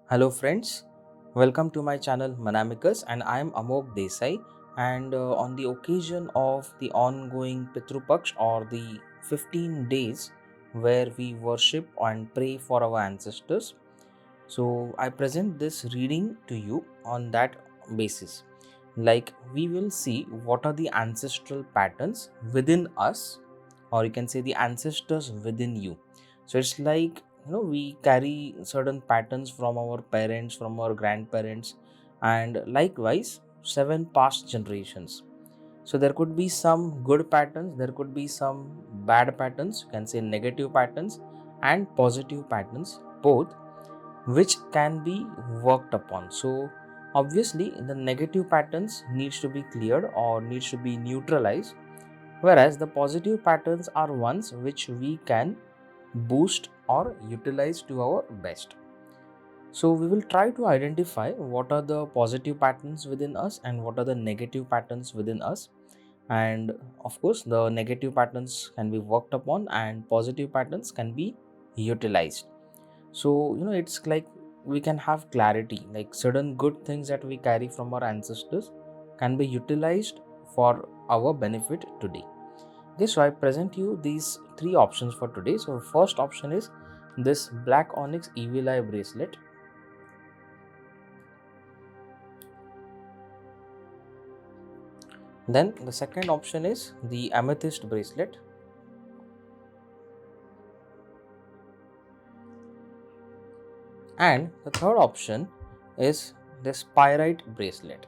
Hello friends, welcome to my channel Mannamicus and I am Amoggh Deesai, and on the occasion of the ongoing Pitru Paksh or the 15 days where we worship and pray for our ancestors. So I present this reading to you on that basis. Like we will see what are the ancestral patterns within us, or you can say the ancestors within you. So it's like we carry certain patterns from our parents, from our grandparents, and likewise 7 past generations. So there could be some good patterns, there could be some bad patterns, you can say negative patterns and positive patterns both, which can be worked upon. So obviously the negative patterns needs to be cleared or needs to be neutralized, whereas the positive patterns are ones which we can boost or utilize to our best. So we will try to identify what are the positive patterns within us and what are the negative patterns within us. And of course the negative patterns can be worked upon and positive patterns can be utilized. So it's like we can have clarity, like certain good things that we carry from our ancestors can be utilized for our benefit today. Okay, so I present you these three options for today. So first option is this black onyx evil eye bracelet. Then the second option is the amethyst bracelet. And the third option is this pyrite bracelet.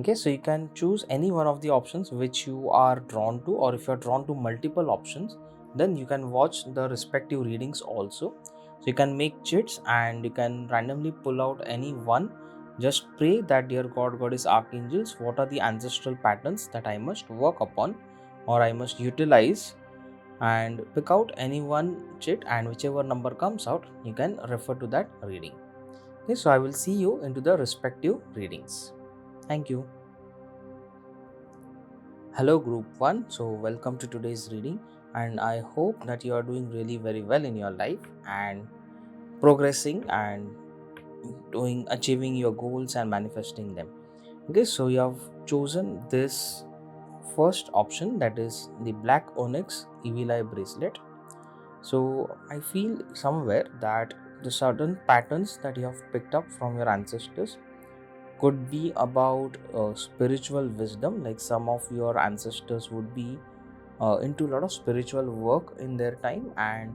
Okay, so you can choose any one of the options which you are drawn to, or if you are drawn to multiple options, then you can watch the respective readings also. So you can make chits and you can randomly pull out any one. Just pray that, dear God, Goddess, Archangels, what are the ancestral patterns that I must work upon or I must utilize, and pick out any one chit, and whichever number comes out, you can refer to that reading. Okay, so I will see you into the respective readings. Thank you. Hello group 1, so welcome to today's reading, and I hope that you are doing really very well in your life and progressing and achieving your goals and manifesting them. Okay, so you have chosen this first option, that is the black onyx evil eye bracelet. So I feel somewhere that the certain patterns that you have picked up from your ancestors could be about spiritual wisdom, like some of your ancestors would be into a lot of spiritual work in their time, and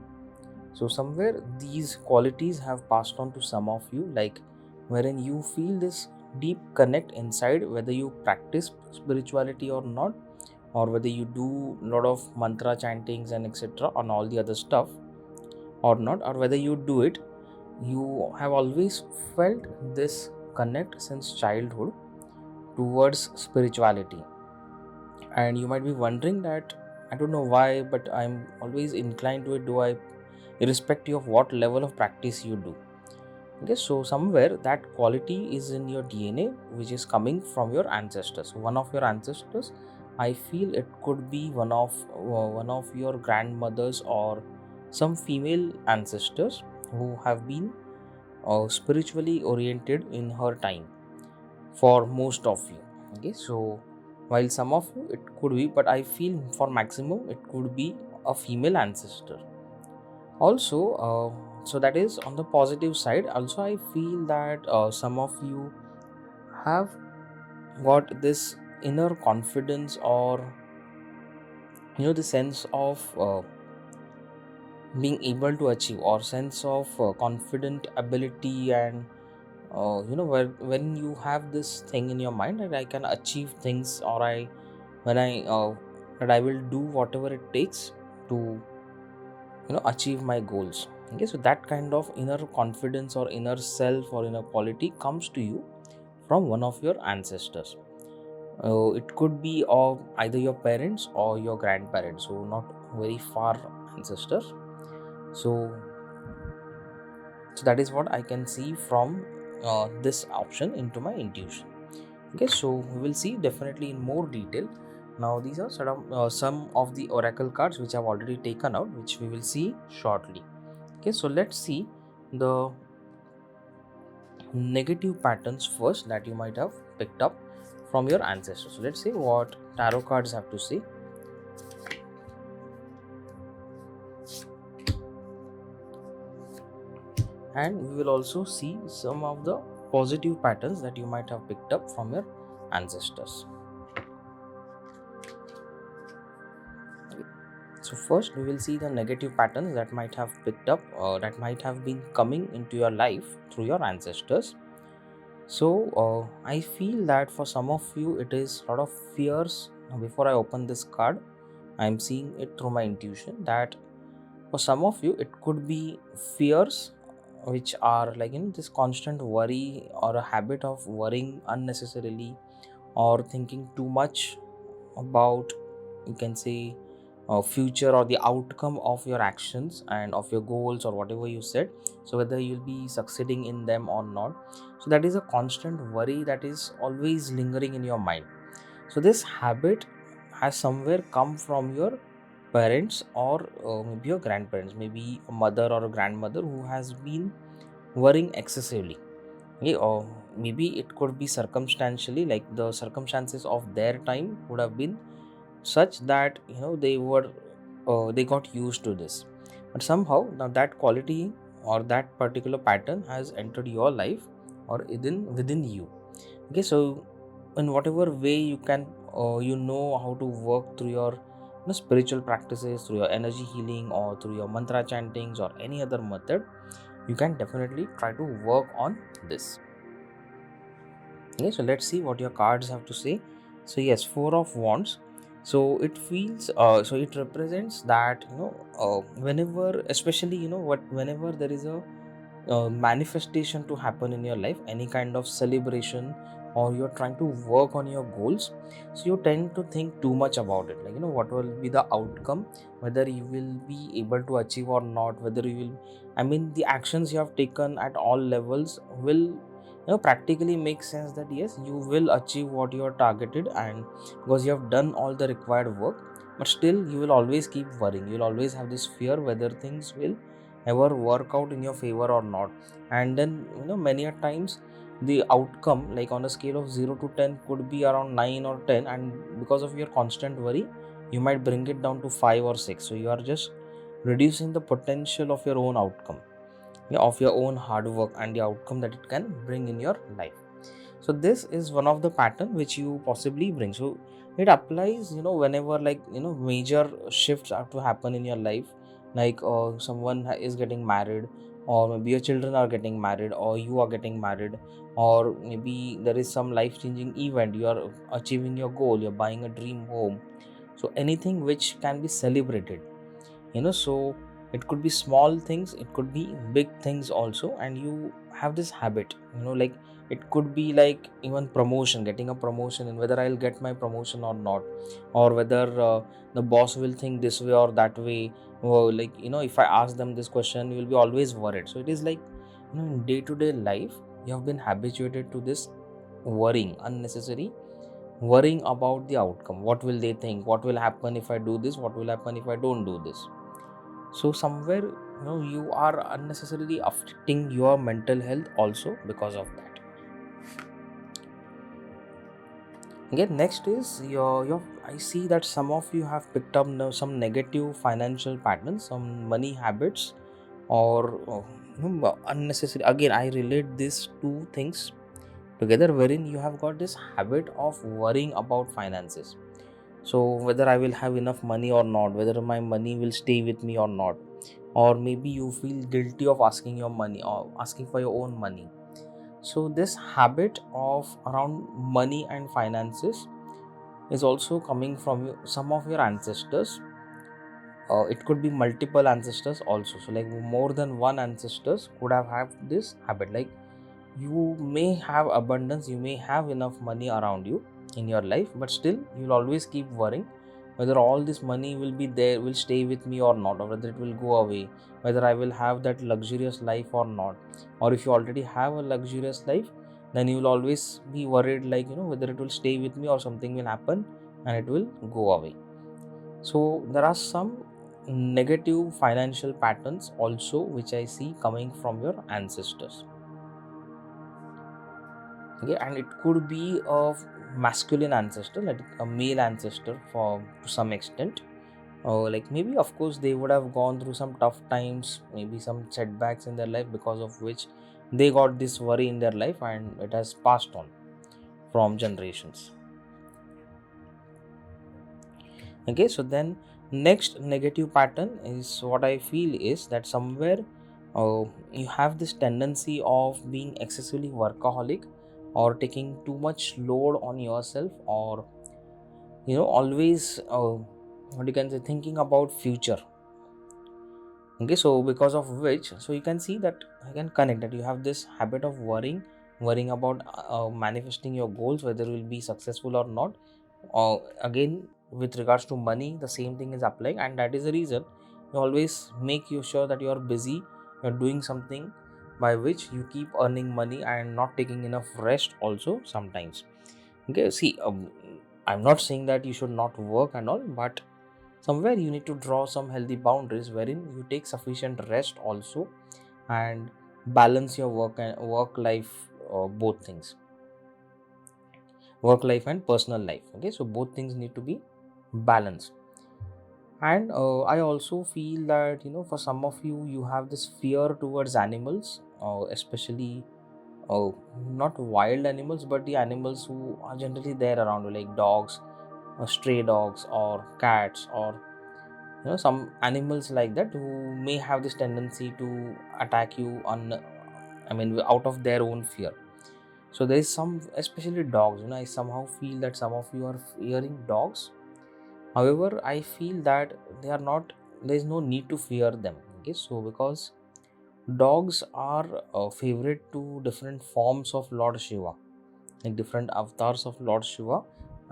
so somewhere these qualities have passed on to some of you, like wherein you feel this deep connect inside, whether you practice spirituality or not, or whether you do a lot of mantra chantings and etc on all the other stuff or not, or whether you do it, you have always felt this connect since childhood towards spirituality. And you might be wondering that I don't know why, but I'm always inclined to it, do I, irrespective of what level of practice you do. Okay, so somewhere that quality is in your DNA, which is coming from your ancestors. One of your ancestors, I feel it could be one of your grandmothers or some female ancestors who have been spiritually oriented in her time, for most of you. Okay, so while some of you it could be, but I feel for maximum it could be a female ancestor also. So that is on the positive side. Also I feel that some of you have got this inner confidence, or the sense of being able to achieve, or sense of confident ability, and when you have this thing in your mind that I can achieve things, or when I that I will do whatever it takes to achieve my goals. Okay, so that kind of inner confidence or inner self or inner quality comes to you from one of your ancestors. It could be of either your parents or your grandparents, so not very far ancestors. So that is what I can see from this option into my intuition. Okay, so we will see definitely in more detail Now these are some of the oracle cards which I've already taken out, which we will see shortly. Okay, so let's see the negative patterns first that you might have picked up from your ancestors. So let's see what tarot cards have to say. And we will also see some of the positive patterns that you might have picked up from your ancestors. So first we will see the negative patterns that might have picked up that might have been coming into your life through your ancestors. So I feel that for some of you it is a lot of fears. Now, before I open this card, I am seeing it through my intuition that for some of you it could be fears which are like this constant worry or a habit of worrying unnecessarily or thinking too much about, you can say, future or the outcome of your actions and of your goals or whatever you said, so whether you'll be succeeding in them or not. So that is a constant worry that is always lingering in your mind. So this habit has somewhere come from your parents or maybe your grandparents, maybe a mother or a grandmother who has been worrying excessively. Okay, or maybe it could be circumstantially, like the circumstances of their time would have been such that they got used to this, but somehow now that quality or that particular pattern has entered your life or within you. Okay, so in whatever way you can how to work through your spiritual practices, through your energy healing or through your mantra chantings or any other method, you can definitely try to work on this. Okay, so let's see what your cards have to say. So yes, Four of Wands. So it feels so it represents that whenever, especially whenever there is a manifestation to happen in your life, any kind of celebration, or you're trying to work on your goals, so you tend to think too much about it, like what will be the outcome, whether you will be able to achieve or not, whether you will, the actions you have taken at all levels will practically make sense that yes, you will achieve what you are targeted, and because you have done all the required work, but still you will always keep worrying. You'll always have this fear whether things will ever work out in your favor or not. And then many a times the outcome, like on a scale of 0 to 10, could be around 9 or 10, and because of your constant worry you might bring it down to 5 or 6. So you are just reducing the potential of your own outcome, of your own hard work and the outcome that it can bring in your life. So this is one of the pattern which you possibly bring. So it applies whenever major shifts have to happen in your life, like someone is getting married, or maybe your children are getting married, or you are getting married, or maybe there is some life changing event, you are achieving your goal, you're buying a dream home. So anything which can be celebrated, so it could be small things, it could be big things also, and you have this habit, like it could be like even promotion, getting a promotion, and whether I'll get my promotion or not, or whether the boss will think this way or that way, or if I ask them this question, you will be always worried. So it is like in day-to-day life you have been habituated to this worrying, unnecessary worrying about the outcome. What will they think, what will happen if I do this, what will happen if I don't do this. So somewhere you are unnecessarily affecting your mental health also because of that. Again, next is your I see that some of you have picked up now some negative financial patterns, some money habits, or unnecessary. Again, I relate these two things together, wherein you have got this habit of worrying about finances. So whether I will have enough money or not, whether my money will stay with me or not, or maybe you feel guilty of asking your money or asking for your own money. So this habit of around money and finances is also coming from some of your ancestors. It could be multiple ancestors also, so like more than one ancestors could have this habit. Like you may have abundance, you may have enough money around you in your life, but still you'll always keep worrying whether all this money will be there, will stay with me or not, or whether it will go away, whether I will have that luxurious life or not. Or if you already have a luxurious life, then you will always be worried, like whether it will stay with me or something will happen and it will go away. So there are some negative financial patterns also which I see coming from your ancestors. Okay, and it could be a masculine ancestor, like a male ancestor for to some extent. Like maybe of course they would have gone through some tough times, maybe some setbacks in their life, because of which they got this worry in their life and it has passed on from generations. Okay, so then next negative pattern is what I feel is that somewhere you have this tendency of being excessively workaholic, or taking too much load on yourself, or always what you can say, thinking about future. Okay, so because of which, so you can see that I can connect that you have this habit of worrying about manifesting your goals, whether you will be successful or not. Again, with regards to money, the same thing is applying, and that is the reason you always make you sure that you are busy, you're doing something by which you keep earning money and not taking enough rest also sometimes. Okay, see, I'm not saying that you should not work and all, but somewhere you need to draw some healthy boundaries wherein you take sufficient rest also, and balance your work life, both things, work life and personal life. Okay, so both things need to be balanced. And I also feel that for some of you, you have this fear towards animals, especially not wild animals, but the animals who are generally there around you, like dogs, stray dogs, or cats, or some animals like that who may have this tendency to attack you out of their own fear. So there is some, especially dogs, I somehow feel that some of you are fearing dogs. However, I feel that they are not, there is no need to fear them. Okay, so because dogs are favorite to different forms of Lord Shiva, like different avatars of Lord Shiva,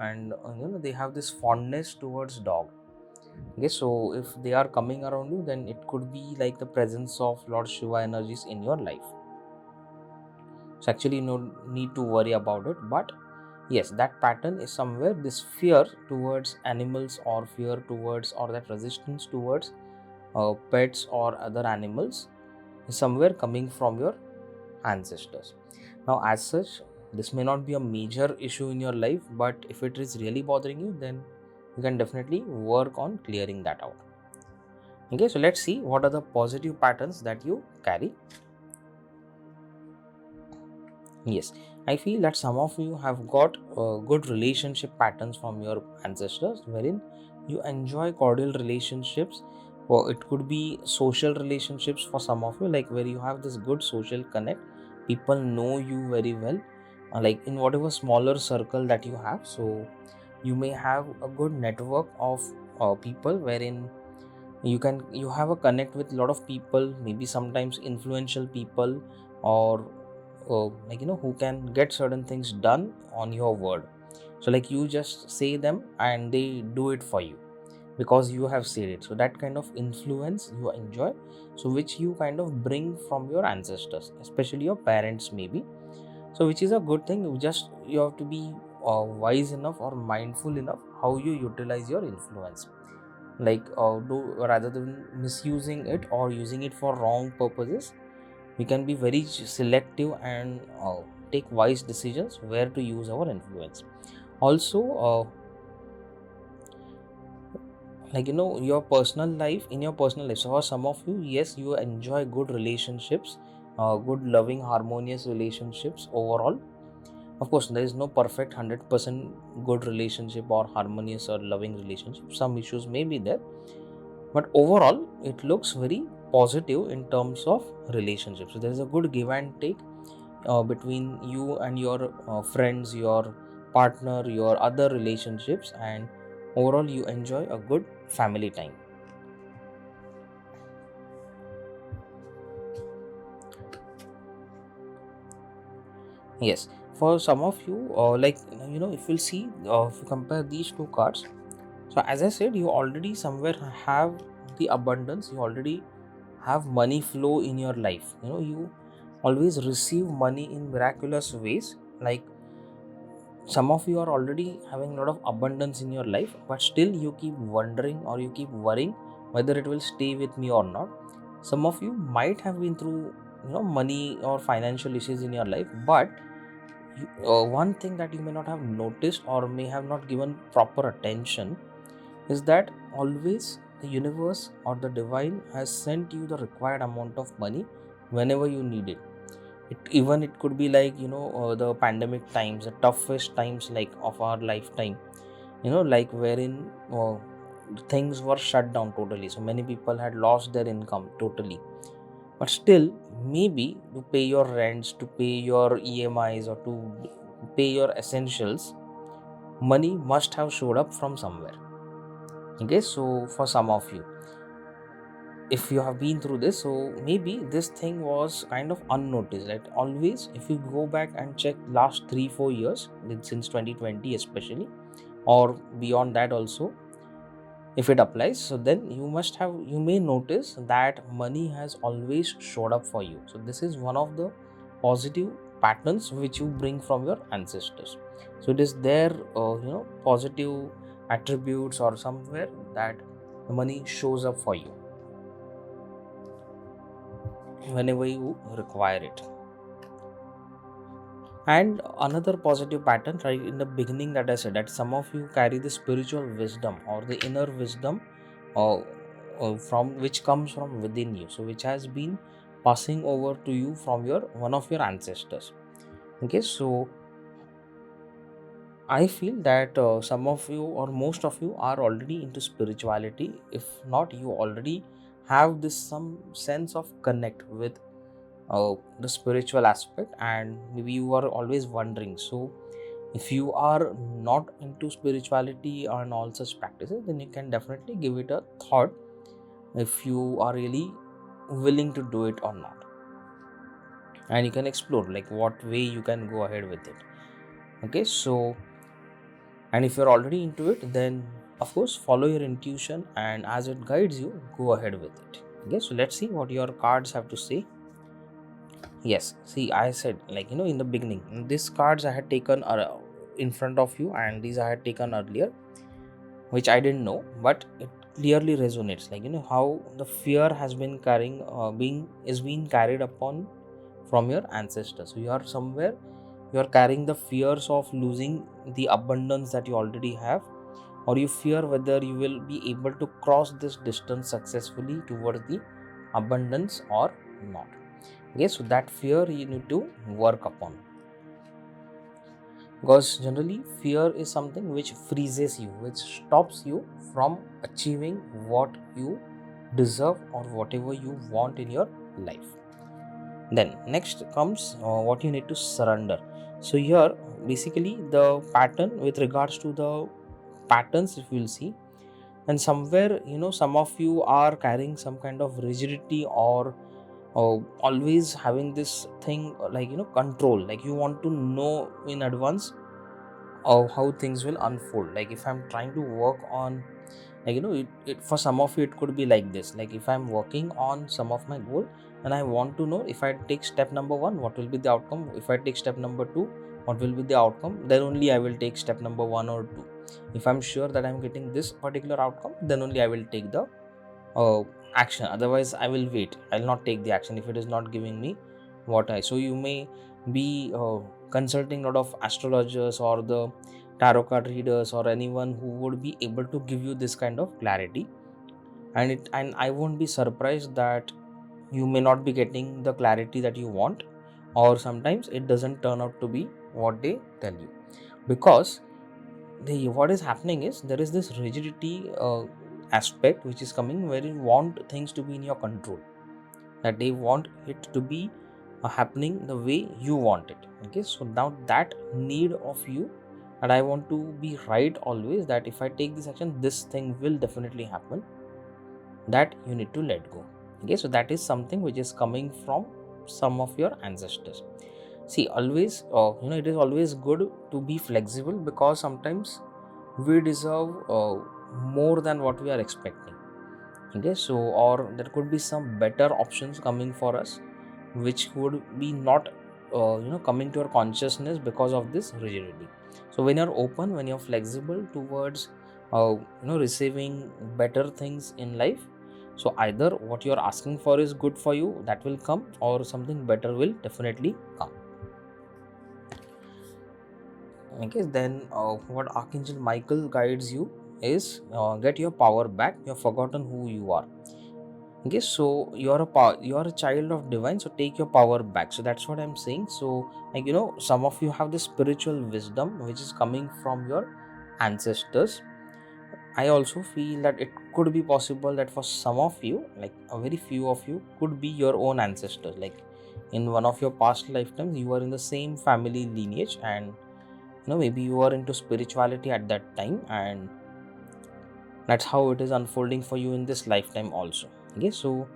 and they have this fondness towards dog. Okay, so if they are coming around you, then it could be like the presence of Lord Shiva energies in your life. So actually no need to worry about it, but yes, that pattern is somewhere, this fear towards animals, or fear towards, or that resistance towards pets or other animals, is somewhere coming from your ancestors. Now as such, this may not be a major issue in your life, but if it is really bothering you, then you can definitely work on clearing that out. Okay, so let's see what are the positive patterns that you carry. Yes, I feel that some of you have got good relationship patterns from your ancestors, wherein you enjoy cordial relationships, or it could be social relationships for some of you, like where you have this good social connect. People know you very well, like in whatever smaller circle that you have. So you may have a good network of people, wherein you have a connect with a lot of people, maybe sometimes influential people, or who can get certain things done on your word. So like you just say them and they do it for you because you have said it. So that kind of influence you enjoy, so which you kind of bring from your ancestors, especially your parents maybe. So which is a good thing. You have to be wise enough or mindful enough how you utilize your influence, like rather than misusing it or using it for wrong purposes. We can be very selective and take wise decisions where to use our influence. Also, your personal life, in your personal life, so for some of you, yes, you enjoy good relationships, good loving harmonious relationships overall. Of course, there is no perfect 100% good relationship or harmonious or loving relationship. Some issues may be there, but overall it looks very positive in terms of relationships. So there is a good give and take between you and your friends, your partner, your other relationships, and overall you enjoy a good family time. Yes, for some of you, if you'll see, if you compare these two cards, so as I said, you already somewhere have the abundance, you already have money flow in your life. You always receive money in miraculous ways, like some of you are already having a lot of abundance in your life, but still you keep wondering or you keep worrying whether it will stay with me or not. Some of you might have been through money or financial issues in your life, but one thing that you may not have noticed or may have not given proper attention is that always the universe or the divine has sent you the required amount of money whenever you need it. It could be like the pandemic times, the toughest times like of our lifetime, like wherein things were shut down totally, so many people had lost their income totally, but still maybe to pay your rents, to pay your EMIs, or to pay your essentials, money must have showed up from somewhere. Okay, so for some of you, if you have been through this, so maybe this thing was kind of unnoticed. Like always, if you go back and check last 3-4 years, since 2020 especially, or beyond that also, if it applies, so then you may notice that money has always showed up for you. So this is one of the positive patterns which you bring from your ancestors. So it is their positive attributes or somewhere that the money shows up for you whenever you require it. And another positive pattern, right in the beginning, that I said, that some of you carry the spiritual wisdom or the inner wisdom from which comes from within you, so which has been passing over to you from one of your ancestors. Okay, so I feel that some of you or most of you are already into spirituality. If not, you already have this some sense of connect with the spiritual aspect, and maybe you are always wondering. So if you are not into spirituality and all such practices, then you can definitely give it a thought if you are really willing to do it or not, and you can explore like what way you can go ahead with it. Okay, so, and if you're already into it, then of course follow your intuition, and as it guides you, go ahead with it. Okay, so let's see what your cards have to say. Yes, see, I said, like, in the beginning, these cards I had taken in front of you, and these I had taken earlier, which I didn't know, but it clearly resonates. Like, how the fear has been being carried upon from your ancestors. So you are somewhere, you are carrying the fears of losing the abundance that you already have, or you fear whether you will be able to cross this distance successfully towards the abundance or not. Okay, so that fear you need to work upon, because generally fear is something which freezes you, which stops you from achieving what you deserve or whatever you want in your life. Then next comes what you need to surrender. So here basically the pattern with regards to the patterns, if you will see, and somewhere some of you are carrying some kind of rigidity or always having this thing like control, like you want to know in advance of how things will unfold. Like if I'm trying to work on, like for some of you it could be like this, like if I'm working on some of my goal and I want to know, if I take step number 1, what will be the outcome, if I take step number 2, what will be the outcome, then only I will take step number 1 or 2. If I'm sure that I'm getting this particular outcome, then only I will take the action. Otherwise I will wait, I'll not take the action if it is not giving me what I. So you may be consulting a lot of astrologers or the tarot card readers or anyone who would be able to give you this kind of clarity, and I won't be surprised that you may not be getting the clarity that you want, or sometimes it doesn't turn out to be what they tell you, because what is happening is there is this rigidity aspect which is coming, where you want things to be in your control, that they want it to be happening the way you want it. Okay, so now that need of you, that I want to be right always, that if I take this action, this thing will definitely happen, that you need to let go. Okay, so that is something which is coming from some of your ancestors. See, always it is always good to be flexible, because sometimes we deserve more than what we are expecting. Okay, so, or there could be some better options coming for us, which would be not coming to our consciousness because of this rigidity. So when you're open, when you're flexible towards receiving better things in life, so either what you're asking for is good for you, that will come, or something better will definitely come. Okay, then what Archangel Michael guides you is get your power back. You've forgotten who you are. Okay, so you're a child of divine, so take your power back. So that's what I'm saying. So, like, some of you have this spiritual wisdom which is coming from your ancestors. I also feel that it could be possible that for some of you, like a very few of you, could be your own ancestors. Like in one of your past lifetimes, you were in the same family lineage, and maybe you were into spirituality at that time, and that's how it is unfolding for you in this lifetime also. Okay, so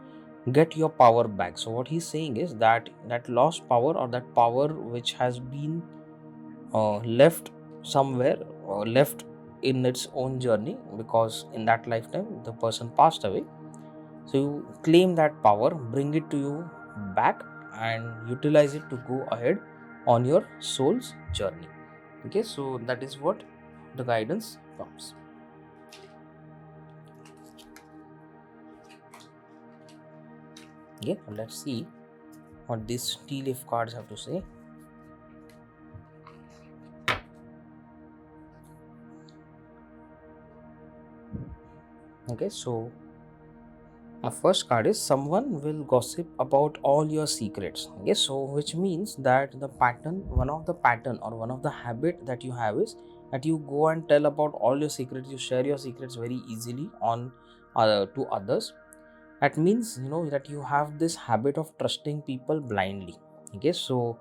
get your power back. So what he's saying is that lost power, or that power which has been left somewhere, or left in its own journey, because in that lifetime the person passed away. So you claim that power, bring it to you back, and utilize it to go ahead on your soul's journey. Okay, so that is what the guidance comes. Okay, let's see what these tea leaf cards have to say. Okay, so our first card is someone will gossip about all your secrets. Okay, so which means that the pattern, one of the pattern or one of the habit that you have is that you go and tell about all your secrets. You share your secrets very easily on to others. That means that you have this habit of trusting people blindly. Okay, so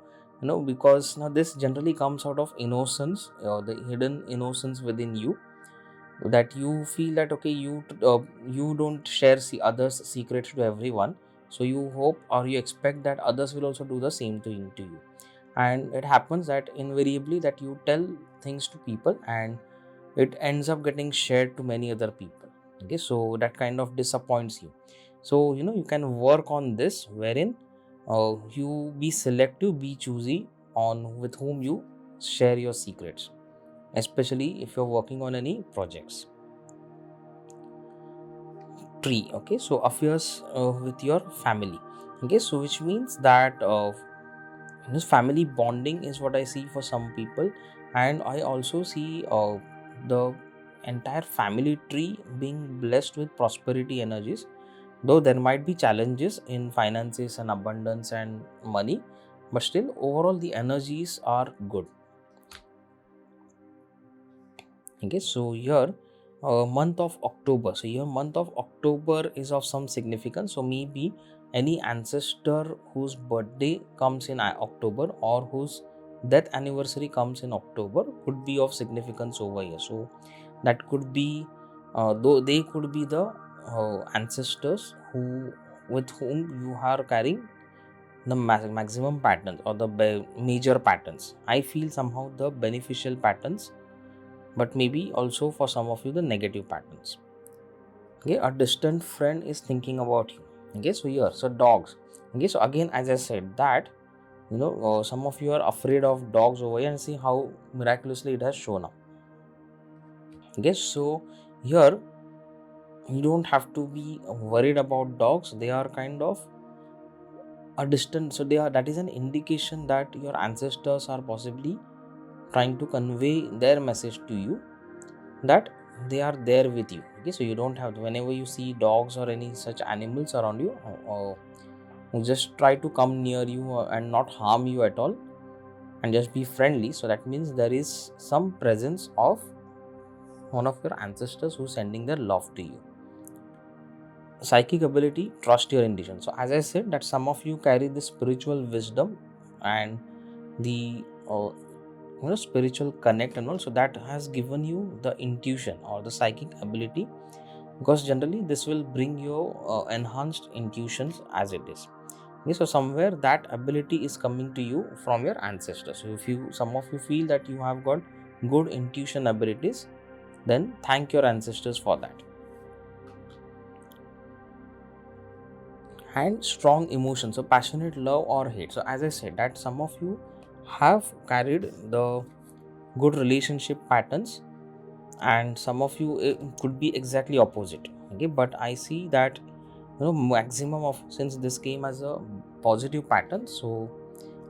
because now this generally comes out of innocence, the hidden innocence within you, that you feel that okay, you don't share others secrets to everyone, so you hope or you expect that others will also do the same thing to you, and it happens that invariably that you tell things to people and it ends up getting shared to many other people. Okay, so that kind of disappoints you. So you can work on this, wherein you be selective, be choosy on with whom you share your secrets, especially if you're working on any projects. Tree. Okay, so affairs with your family. Okay, so which means that this family bonding is what I see for some people, and I also see the entire family tree being blessed with prosperity energies, though there might be challenges in finances and abundance and money, but still overall the energies are good. Okay, so here month of October, so your month of October is of some significance. So maybe any ancestor whose birthday comes in October, or whose death anniversary comes in October, could be of significance over here. So that could be though they could be the ancestors who with whom you are carrying the maximum patterns, or the major patterns. I feel somehow the beneficial patterns, but maybe also for some of you the negative patterns. Okay, a distant friend is thinking about you. Okay, so here, so dogs. Okay, so again, as I said that some of you are afraid of dogs over here, and see how miraculously it has shown up. Okay, so here you don't have to be worried about dogs. They are kind of a distant, so they are, that is an indication that your ancestors are possibly trying to convey their message to you, that they are there with you. Okay, so you don't have to, whenever you see dogs or any such animals around you, just try to come near you and not harm you at all, and just be friendly. So that means there is some presence of one of your ancestors who's sending their love to you. Psychic ability, trust your intuition. So as I said that some of you carry the spiritual wisdom and the spiritual connect and all, so that has given you the intuition or the psychic ability, because generally this will bring you enhanced intuitions as it is. Okay, so somewhere that ability is coming to you from your ancestors. So if you, some of you feel that you have got good intuition abilities, then thank your ancestors for that. And strong emotion, so passionate love or hate. So as I said that some of you have carried the good relationship patterns, and some of you it could be exactly opposite. Okay, but I see that maximum of, since this came as a positive pattern, so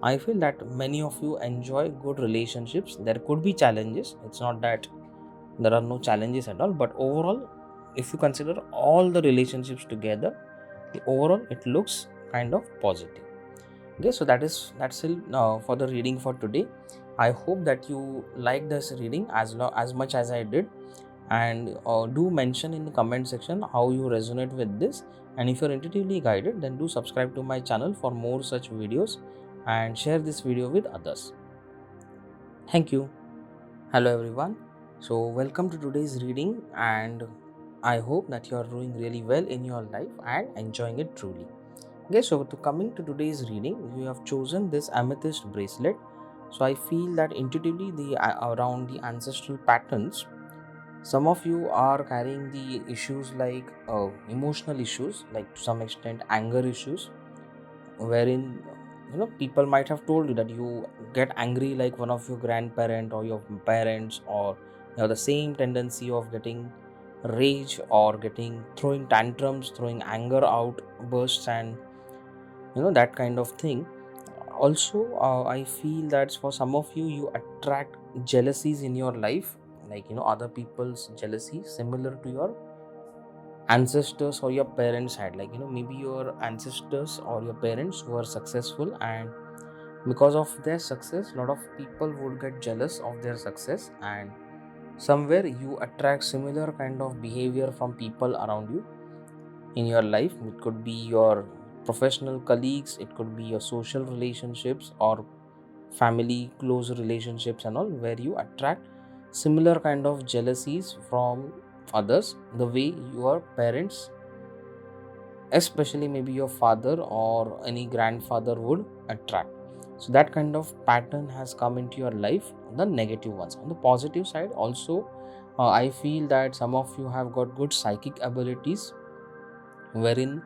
I feel that many of you enjoy good relationships. There could be challenges, it's not that there are no challenges at all, but overall, if you consider all the relationships together, overall it looks kind of positive. Okay, so that's it for the reading for today. I hope that you like this reading as much as I did, and do mention in the comment section how you resonate with this. And if you're intuitively guided, then do subscribe to my channel for more such videos, and share this video with others. Thank you. Hello everyone. So welcome to today's reading, and I hope that you are doing really well in your life and enjoying it truly. Okay, so to coming to today's reading, you have chosen this amethyst bracelet. So I feel that intuitively around the ancestral patterns, some of you are carrying the issues like emotional issues, like to some extent anger issues, wherein people might have told you that you get angry like one of your grandparent or your parents, or you have the same tendency of getting rage or getting throwing tantrums, throwing anger out bursts, and that kind of thing. Also, I feel that for some of you, you attract jealousies in your life, like other people's jealousy similar to your ancestors or your parents had, like maybe your ancestors or your parents were successful, and because of their success a lot of people would get jealous of their success, and somewhere you attract similar kind of behavior from people around you in your life. It could be your professional colleagues, it could be your social relationships or family close relationships and all, where you attract similar kind of jealousies from others, the way your parents, especially maybe your father or any grandfather, would attract. So that kind of pattern has come into your life, the negative ones. On the positive side also, I feel that some of you have got good psychic abilities, wherein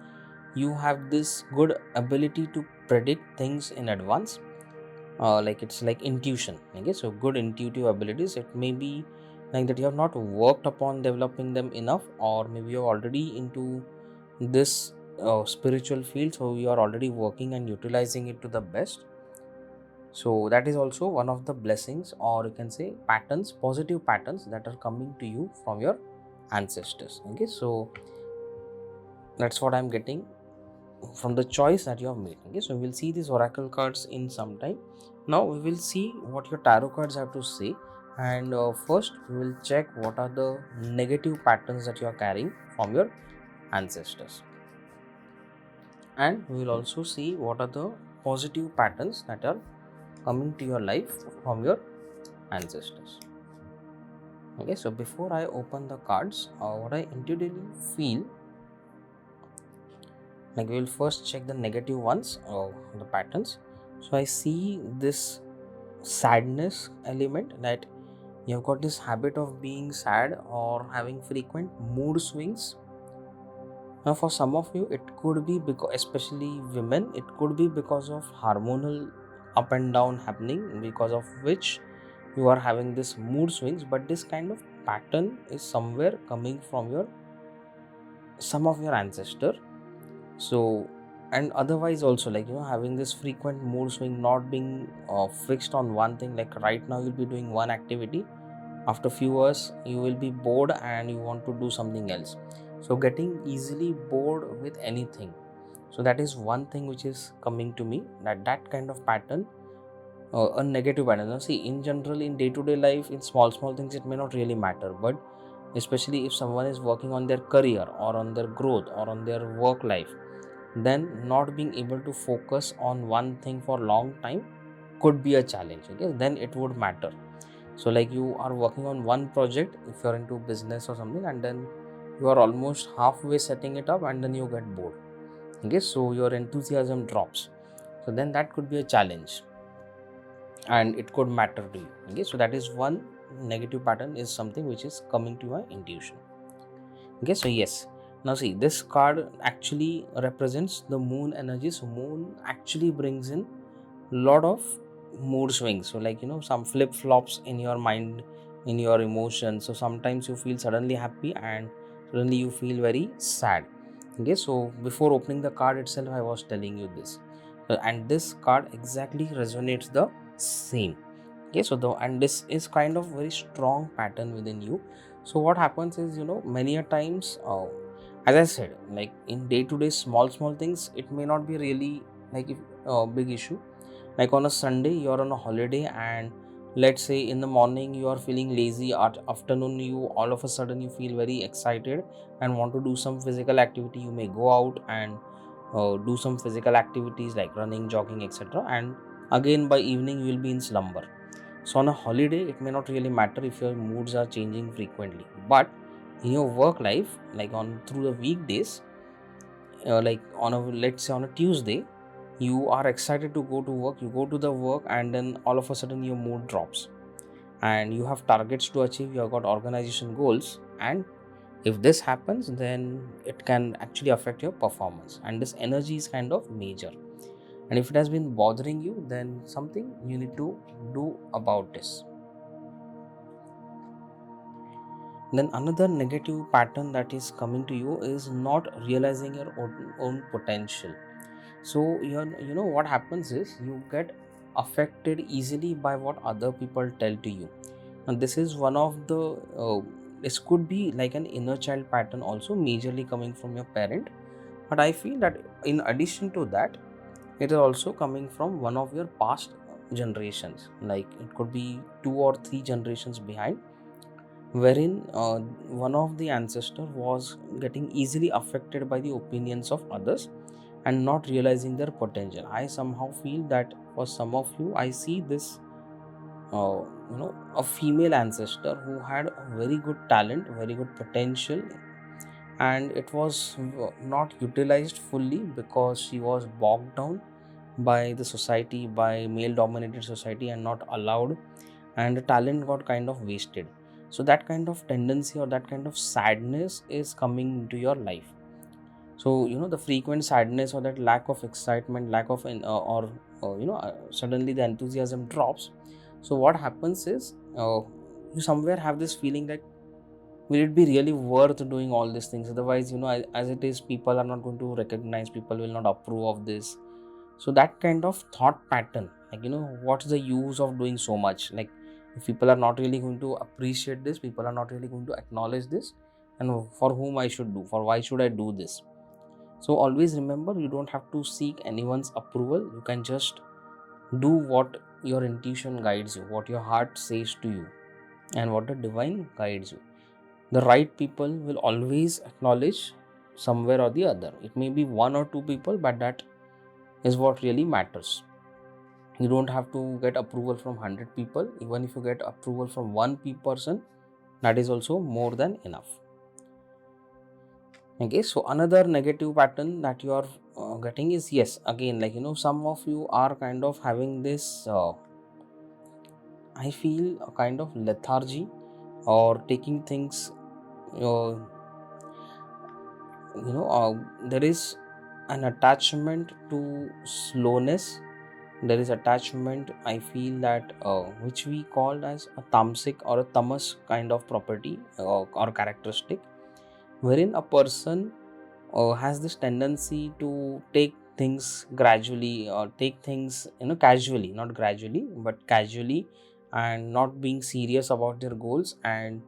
you have this good ability to predict things in advance, like it's like intuition. Okay, so good intuitive abilities. It may be like that you have not worked upon developing them enough, or maybe you're already into this spiritual field, so you are already working and utilizing it to the best. So that is also one of the blessings, or you can say patterns, positive patterns that are coming to you from your ancestors. Okay, so that's what I'm getting from the choice that you have made. Okay, so we'll see these oracle cards in some time. Now we will see what your tarot cards have to say, and first we will check what are the negative patterns that you are carrying from your ancestors, and we will also see what are the positive patterns that are coming to your life from your ancestors. Okay, so before I open the cards, what I intuitively feel, like we will first check the negative ones or the patterns. So I see this sadness element, that you've got this habit of being sad or having frequent mood swings. Now for some of you it could be because, especially women, it could be because of hormonal up and down happening, because of which you are having this mood swings. But this kind of pattern is somewhere coming from your some of your ancestor. So, and otherwise also, like having this frequent mood swing, not being fixed on one thing. Like right now you'll be doing one activity, after few hours you will be bored and you want to do something else. So getting easily bored with anything, so that is one thing which is coming to me, that kind of pattern, a negative pattern. Now see, in general, in day-to-day life, in small things it may not really matter, but especially if someone is working on their career or on their growth or on their work life, then not being able to focus on one thing for long time could be a challenge. Okay, then it would matter. So like you are working on one project, if you're into business or something, and then you are almost halfway setting it up and then you get bored. Okay, so your enthusiasm drops, so then that could be a challenge and it could matter to you. Okay, so that is one negative pattern, is something which is coming to my intuition. Okay, so yes, now see, this card actually represents the moon energy. So moon actually brings in lot of mood swings, so like some flip flops in your mind, in your emotions. So sometimes you feel suddenly happy and suddenly you feel very sad. Okay, so before opening the card itself, I was telling you this. And this card exactly resonates the same. Okay, so and this is kind of very strong pattern within you. So what happens is, many a times, as I said, like in day to day small things, it may not be really like big issue. Like on a Sunday, you're on a holiday, and let's say in the morning you are feeling lazy, at afternoon you all of a sudden you feel very excited and want to do some physical activity. You may go out and do some physical activities like running, jogging, etc., and again by evening you will be in slumber. So on a holiday, it may not really matter if your moods are changing frequently, but in your work life, like on through the weekdays, like on a, let's say on a Tuesday, you are excited to go to work. You go to the work, and then all of a sudden your mood drops, and you have targets to achieve. You have got organization goals, and if this happens, then it can actually affect your performance. And this energy is kind of major. And if it has been bothering you, then something you need to do about this. Then another negative pattern that is coming to you is not realizing your own potential. So what happens is you get affected easily by what other people tell to you, and this is one of the this could be like an inner child pattern also, majorly coming from your parent. But I feel that in addition to that, it is also coming from one of your past generations, like it could be 2 or 3 generations behind, wherein one of the ancestor was getting easily affected by the opinions of others and not realizing their potential. I somehow feel that for some of you, I see this a female ancestor who had a very good talent, very good potential, and it was not utilized fully because she was bogged down by the society, by male dominated society, and not allowed, and the talent got kind of wasted. So that kind of tendency or that kind of sadness is coming into your life. So the frequent sadness or that lack of excitement, lack of suddenly the enthusiasm drops. So what happens is, you somewhere have this feeling that will it be really worth doing all these things? Otherwise, as it is, people are not going to recognize, people will not approve of this. So that kind of thought pattern, like what's the use of doing so much? Like if people are not really going to appreciate this, people are not really going to acknowledge this, and for whom I should do, for why should I do this? So always remember, you don't have to seek anyone's approval. You can just do what your intuition guides you, what your heart says to you, and what the divine guides you. The right people will always acknowledge somewhere or the other. It may be 1 or 2 people, but that is what really matters. You don't have to get approval from 100 people. Even if you get approval from one person, that is also more than enough. Okay, so another negative pattern that you are getting is, yes, again, like some of you are kind of having this I feel a kind of lethargy, or taking things uh, there is an attachment to slowness. There is attachment, I feel that which we call as a tamasic or a tamas kind of property or characteristic, wherein a person has this tendency to take things gradually, or take things casually, not gradually but casually, and not being serious about their goals. And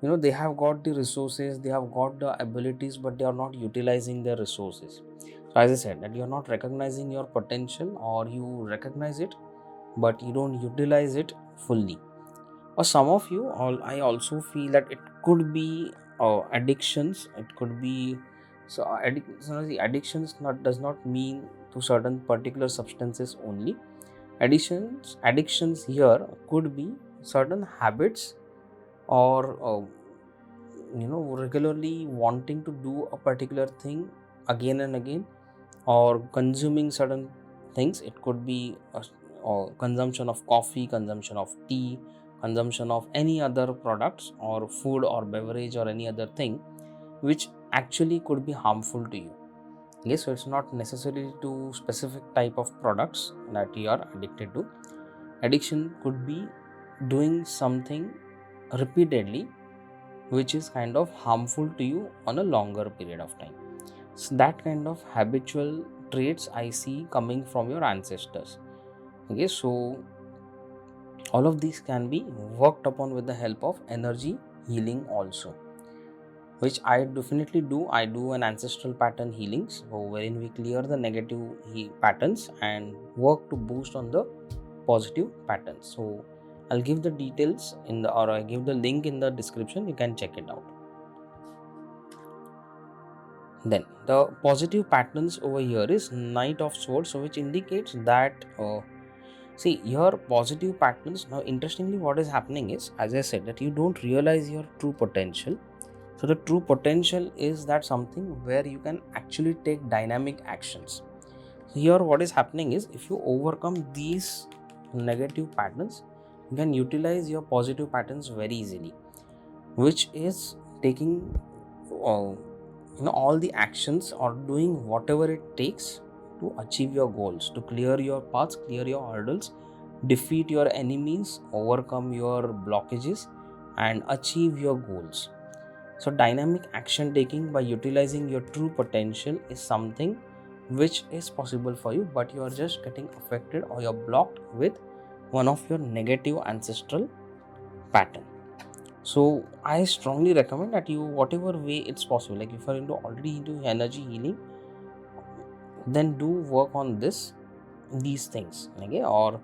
they have got the resources, they have got the abilities, but they are not utilizing their resources. So as I said, that you are not recognizing your potential, or you recognize it but you don't utilize it fully. Or some of you, I also feel that it could be addictions. It could be addictions does not mean to certain particular substances only. Addictions here could be certain habits, or regularly wanting to do a particular thing again and again, or consuming certain things. It could be consumption of coffee, consumption of tea, consumption of any other products or food or beverage or any other thing which actually could be harmful to you. Yes, so it's not necessarily to specific type of products that you are addicted to. Addiction could be doing something repeatedly which is kind of harmful to you on a longer period of time. So that kind of habitual traits I see coming from your ancestors. Okay, so all of these can be worked upon with the help of energy healing also, which I definitely do. I do an ancestral pattern healings, so wherein we clear the negative patterns and work to boost on the positive patterns. So I'll give the details in the, or I give the link in the description, you can check it out. Then the positive patterns over here is Knight of Swords, so which indicates that see your positive patterns. Now interestingly, what is happening is, as I said, that you don't realize your true potential. So the true potential is that something where you can actually take dynamic actions. Here what is happening is, if you overcome these negative patterns, you can utilize your positive patterns very easily, which is taking all the actions or doing whatever it takes to achieve your goals, to clear your paths, clear your hurdles, defeat your enemies, overcome your blockages, and achieve your goals. So dynamic action taking by utilizing your true potential is something which is possible for you, but you are just getting affected or you're blocked with one of your negative ancestral pattern. So I strongly recommend that you, whatever way it's possible, like if you're already into energy healing, then do work on these things, okay, or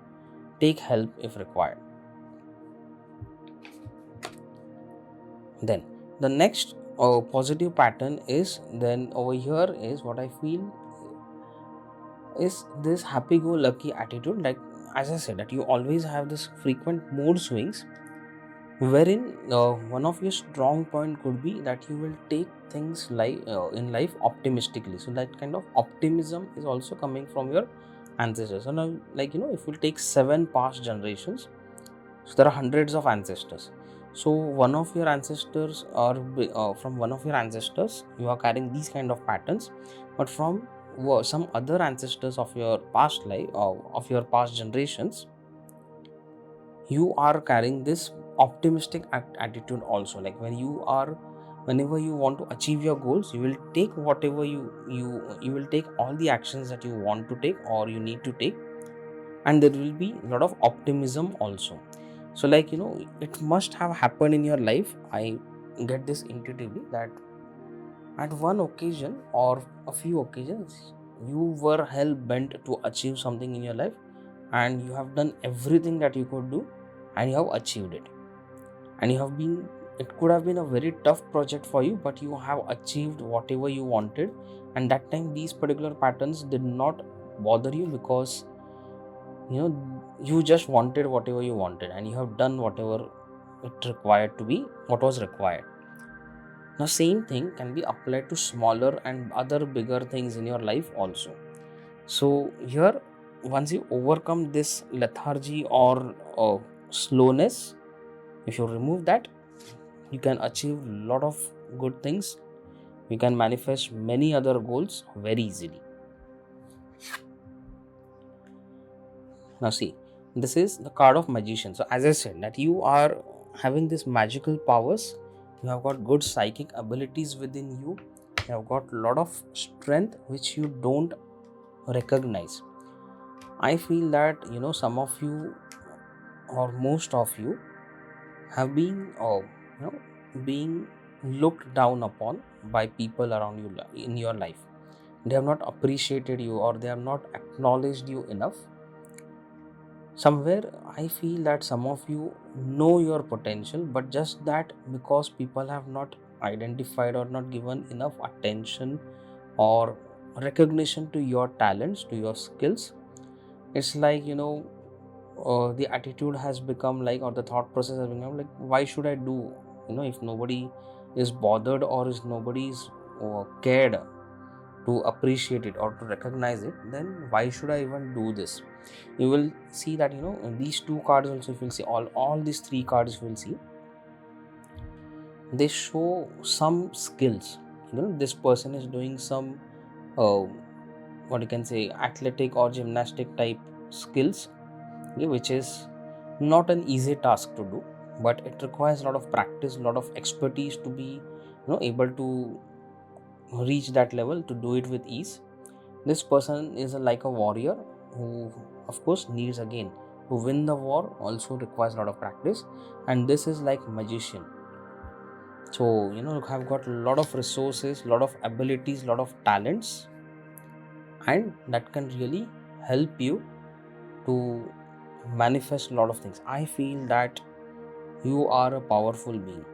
take help if required. Then the next positive pattern is, then over here is what I feel is this happy-go-lucky attitude. Like as I said, that you always have this frequent mood swings, wherein one of your strong point could be that you will take things like in life optimistically. So that kind of optimism is also coming from your ancestors. So now, like if you take 7 past generations, so there are hundreds of ancestors. So one of your ancestors, or from one of your ancestors you are carrying these kind of patterns, but from some other ancestors of your past life, of your past generations, you are carrying this optimistic attitude also. Like whenever you want to achieve your goals, you will take whatever you will take all the actions that you want to take or you need to take, and there will be a lot of optimism also. So like it must have happened in your life. I get this intuitively that at one occasion or a few occasions you were hell bent to achieve something in your life, and you have done everything that you could do and you have achieved it, and it could have been a very tough project for you, but you have achieved whatever you wanted. And that time these particular patterns did not bother you, because you just wanted whatever you wanted and you have done whatever it required to be, what was required. Now same thing can be applied to smaller and other bigger things in your life also. So here, once you overcome this lethargy or slowness, if you remove that, you can achieve a lot of good things. You can manifest many other goals very easily. Now see, this is the card of magician. So as I said, that you are having this magical powers, you have got good psychic abilities within you, you have got a lot of strength which you don't recognize. I feel that some of you or most of you have been being looked down upon by people around you in your life. They have not appreciated you, or they have not acknowledged you enough. Somewhere I feel that some of you know your potential, but just that because people have not identified or not given enough attention or recognition to your talents, to your skills, it's like the attitude has become like, or the thought process has become like, why should I do, if nobody is bothered or is nobody's cared to appreciate it or to recognize it, then why should I even do this? You will see that in these two cards also, if you'll see all these 3 cards, you will see they show some skills. This person is doing some what you can say athletic or gymnastic type skills, okay, which is not an easy task to do, but it requires a lot of practice, a lot of expertise to be able to reach that level, to do it with ease. This person is like a warrior who, of course, needs again to win the war also requires a lot of practice, and this is like magician. So have got a lot of resources, a lot of abilities, a lot of talents, and that can really help you to manifest a lot of things. I feel that you are a powerful being.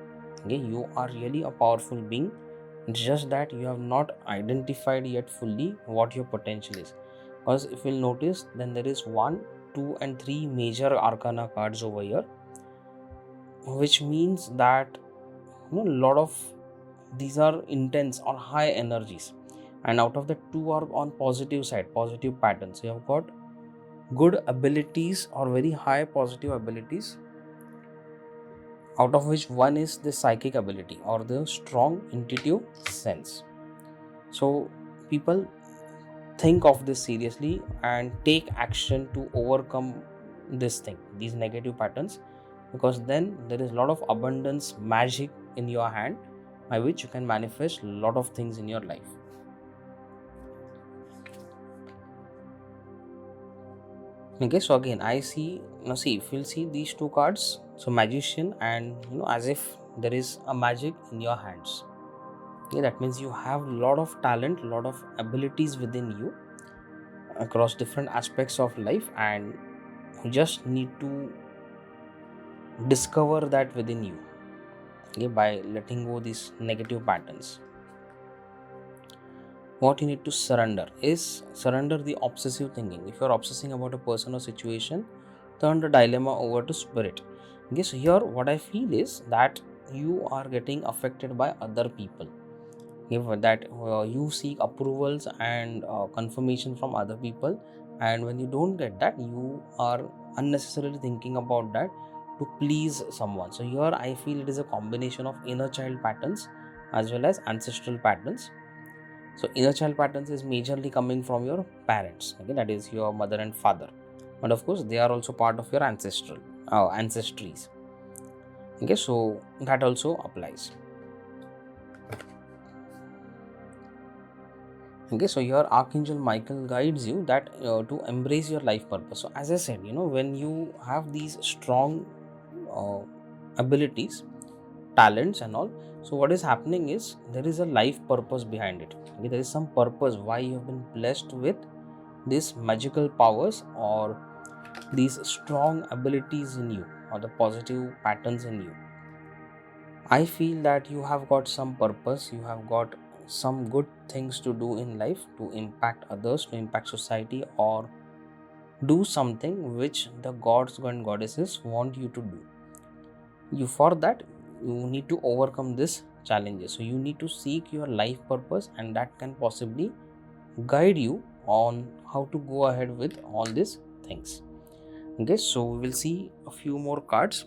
Okay, you are really a powerful being. It's just that you have not identified yet fully what your potential is. Because if you'll notice, then there is 1, 2, and 3 major arcana cards over here, which means that a lot of these are intense or high energies, and out of the 2 are on positive side, positive patterns. You have got good abilities or very high positive abilities, out of which 1 is the psychic ability or the strong intuitive sense. So people think of this seriously and take action to overcome this thing, these negative patterns, because then there is a lot of abundance magic in your hand by which you can manifest a lot of things in your life. Okay, so again I see, see, if you'll see these 2 cards, so magician and as if there is a magic in your hands. Okay, that means you have a lot of talent, a lot of abilities within you across different aspects of life, and you just need to discover that within you, okay, by letting go these negative patterns. What you need to surrender the obsessive thinking. If you're obsessing about a person or situation, turn the dilemma over to spirit. Okay, so here what I feel is that you are getting affected by other people. If that you seek approvals and confirmation from other people, and when you don't get that, you are unnecessarily thinking about that to please someone. So here I feel it is a combination of inner child patterns as well as ancestral patterns. So inner child patterns is majorly coming from your parents, okay, that is your mother and father, but of course they are also part of your ancestral ancestries. Okay, so that also applies. Okay, so your Archangel Michael guides you that to embrace your life purpose. So as I said, when you have these strong uh, abilities, talents and all, so what is happening is there is a life purpose behind it. Okay, there is some purpose why you have been blessed with these magical powers or these strong abilities in you or the positive patterns in you. I feel that you have got some purpose, you have got some good things to do in life to impact others, to impact society, or do something which the gods and goddesses want you to do. You, for that, you need to overcome this challenges. So you need to seek your life purpose, and that can possibly guide you on how to go ahead with all these things. Okay, so we will see a few more cards.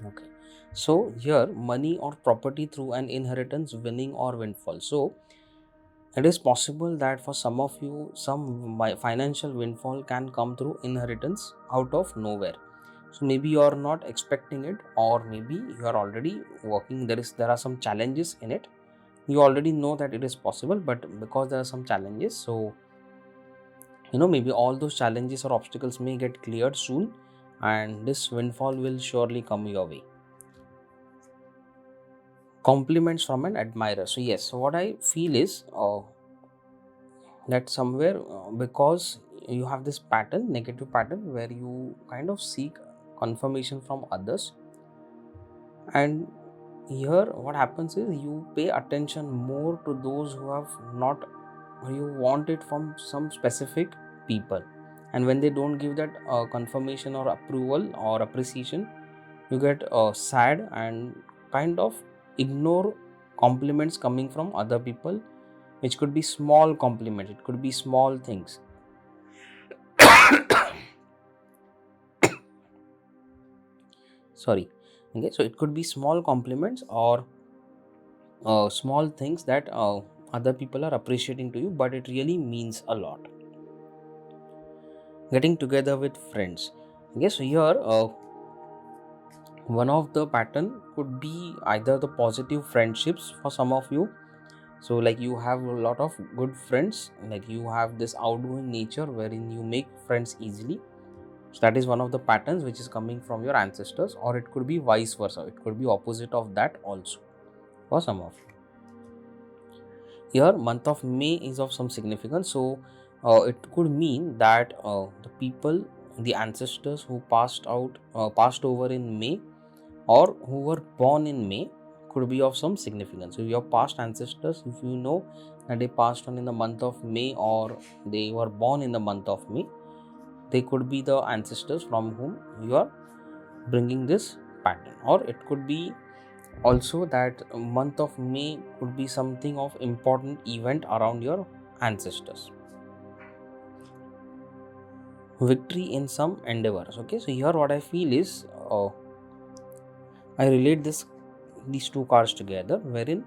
Okay, so here money or property through an inheritance, winning or windfall. So it is possible that for some of you, some financial windfall can come through inheritance out of nowhere. So maybe you are not expecting it, or maybe you are already working. There are some challenges in it. You already know that it is possible, but because there are some challenges, so maybe all those challenges or obstacles may get cleared soon, and this windfall will surely come your way. Compliments from an admirer. So yes, so what I feel is that somewhere because you have this pattern, negative pattern, where you kind of seek confirmation from others, and here what happens is you pay attention more to those who have not, or you want it from some specific people, and when they don't give that confirmation or approval or appreciation, you get sad and kind of ignore compliments coming from other people, which could be small compliments, it could be small things. Sorry. Okay, so it could be small compliments or small things that other people are appreciating to you, but it really means a lot. Getting together with friends. Okay, so here one of the pattern could be either the positive friendships for some of you. So like you have a lot of good friends, like you have this outgoing nature wherein you make friends easily. So that is one of the patterns which is coming from your ancestors, or it could be vice versa. It could be opposite of that also for some of you. Here month of May is of some significance. So it could mean that the people, the ancestors who passed over in May, or who were born in May, could be of some significance. So your past ancestors, if you know that they passed on in the month of May or they were born in the month of May, they could be the ancestors from whom you are bringing this pattern. Or it could be also that month of May could be something of important event around your ancestors. Victory in some endeavors. Okay, so here what I feel is I relate these two cards together, wherein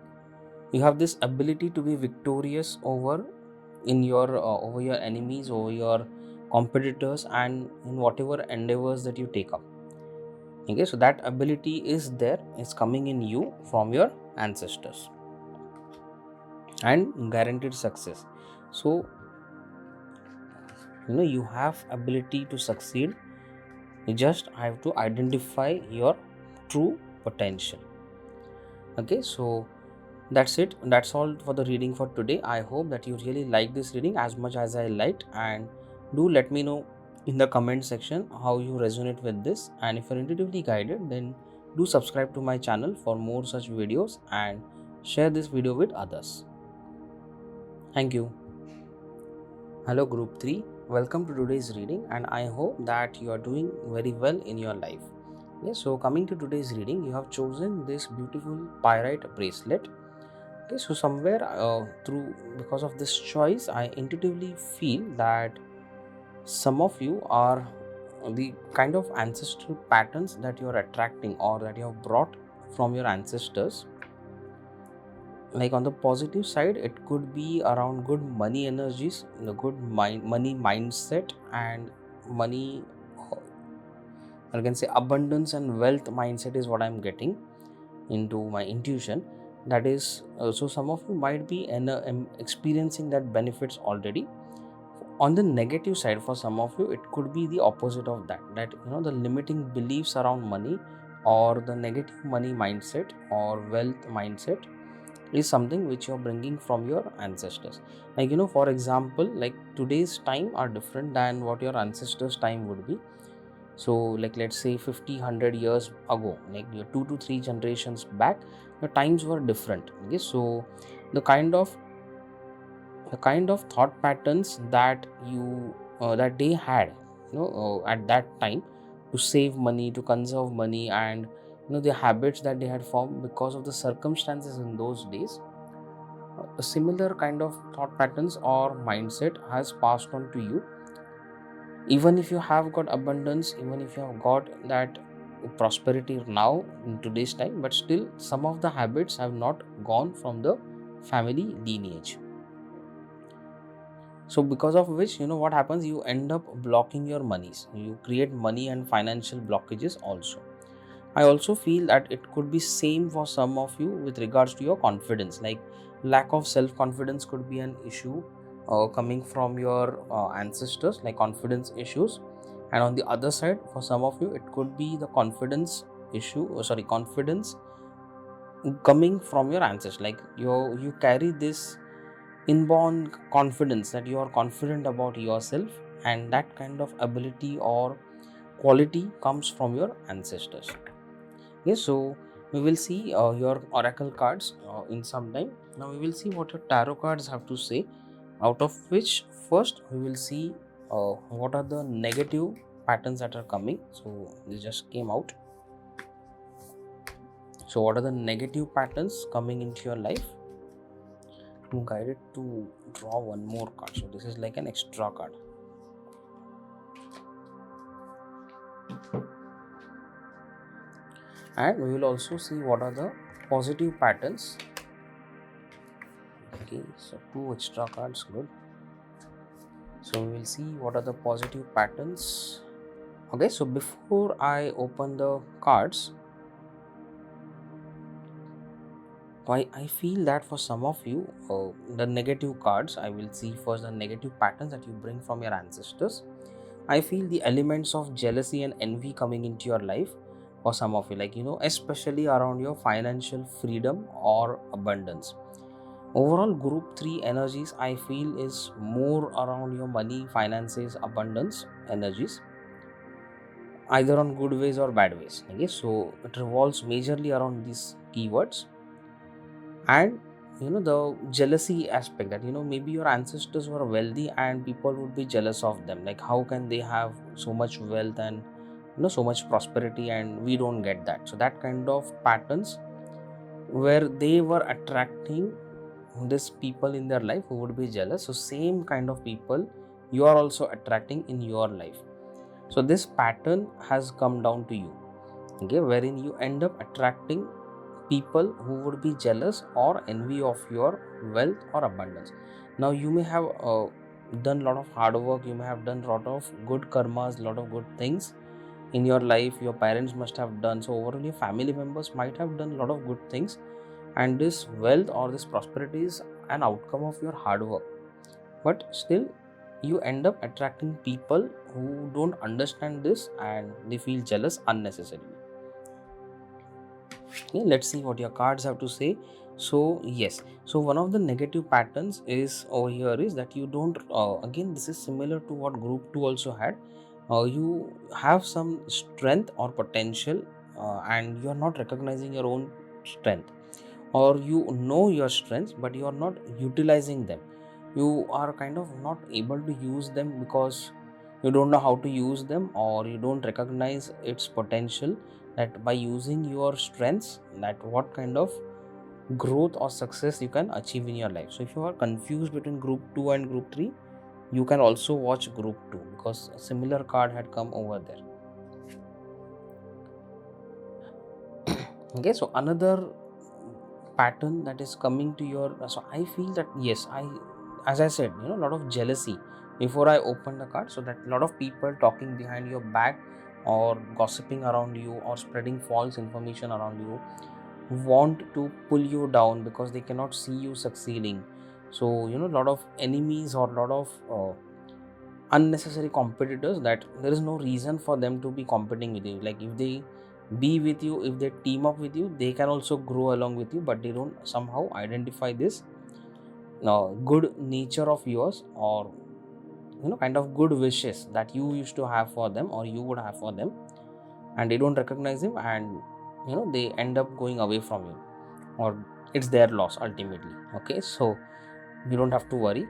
you have this ability to be victorious over your enemies, over your competitors, and in whatever endeavors that you take up. Okay, so that ability is coming in you from your ancestors, and guaranteed success. So you have ability to succeed. You just have to identify your true potential. Okay, so that's it. That's all for the reading for today. I hope that you really like this reading as much as I liked, and do let me know in the comment section how you resonate with this. And if you're intuitively guided, then do subscribe to my channel for more such videos and share this video with others. Thank you. Hello group 3, welcome to today's reading, and I hope that you are doing very well in your life. Yes, so coming to today's reading, you have chosen this beautiful pyrite bracelet. Okay, so somewhere because of this choice, I intuitively feel that some of you are the kind of ancestral patterns that you are attracting or that you have brought from your ancestors. Like on the positive side, it could be around good money energies, the good money mindset, and money, I can say abundance and wealth mindset is what I'm getting into my intuition. That is, so some of you might be experiencing that benefits already. On the negative side, for some of you, it could be the opposite of that. That the limiting beliefs around money, or the negative money mindset or wealth mindset, is something which you're bringing from your ancestors. Like for example, like today's time are different than what your ancestors time would be. So like let's say 50-100 years ago, like your 2 to 3 generations back, the times were different. Okay, so the kind of thought patterns that that they had at that time, to save money, to conserve money, and the habits that they had formed because of the circumstances in those days, a similar kind of thought patterns or mindset has passed on to you. Even if you have got abundance, even if you have got that prosperity now in today's time, but still some of the habits have not gone from the family lineage. So because of which, what happens, you end up blocking your monies, you create money and financial blockages also. I also feel that it could be same for some of you with regards to your confidence. Like lack of self-confidence could be an issue coming from your ancestors, like confidence issues. And on the other side, for some of you, it could be the confidence confidence coming from your ancestors. Like you carry this inborn confidence, that you are confident about yourself, and that kind of ability or quality comes from your ancestors. Yes, so we will see your oracle cards in some time. Now we will see what your tarot cards have to say, out of which first we will see what are the negative patterns that are coming. So this just came out. So what are the negative patterns coming into your life? I'm guided to draw one more card. So this is like an extra card. and we will also see what are the positive patterns. Okay, so 2 extra cards, good. So we will see what are the positive patterns. Okay, so before I open the cards, I feel that for some of you, the negative cards, I will see first the negative patterns that you bring from your ancestors. I feel the elements of jealousy and envy coming into your life for some of you, like, especially around your financial freedom or abundance. Overall, group 3 energies I feel is more around your money, finances, abundance energies, either on good ways or bad ways. Okay, so it revolves majorly around these keywords. And the jealousy aspect, that maybe your ancestors were wealthy and people would be jealous of them, like how can they have so much wealth and so much prosperity and we don't get that. So that kind of patterns where they were attracting these people in their life who would be jealous, so same kind of people you are also attracting in your life. So this pattern has come down to you, okay, wherein you end up attracting people who would be jealous or envy of your wealth or abundance. Now you may have done a lot of hard work, you may have done a lot of good karmas, a lot of good things in your life, your parents must have done, so overall your family members might have done a lot of good things, and this wealth or this prosperity is an outcome of your hard work. But still you end up attracting people who don't understand this and they feel jealous unnecessarily. Okay, let's see what your cards have to say. So yes, so one of the negative patterns is over here is that you don't, again this is similar to what group 2 also had. You have some strength or potential, and you are not recognizing your own strength, or you know your strengths but you are not utilizing them. You are kind of not able to use them because you don't know how to use them, or you don't recognize its potential, that by using your strengths, that what kind of growth or success you can achieve in your life. So if you are confused between group 2 and group 3, you can also watch group 2 because a similar card had come over there. Okay, so another pattern that is coming to your, so I feel that yes, as I said, a lot of jealousy before I open the card, so that a lot of people talking behind your back or gossiping around you or spreading false information around you want to pull you down because they cannot see you succeeding. So a lot of enemies or a lot of unnecessary competitors, that there is no reason for them to be competing with you. Like if they be with you, if they team up with you, they can also grow along with you, but they don't somehow identify this good nature of yours, or kind of good wishes that you used to have for them or you would have for them, and they don't recognize him, and they end up going away from you, or it's their loss ultimately. Okay, so you don't have to worry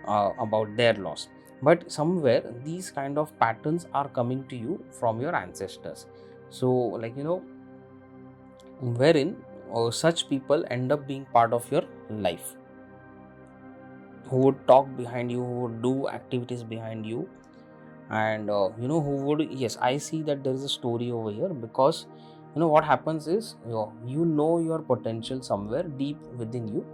about their loss, but somewhere these kind of patterns are coming to you from your ancestors. So like wherein such people end up being part of your life, who would talk behind you, who would do activities behind you, and who would, yes, I see that there is a story over here, because what happens is your potential somewhere deep within you,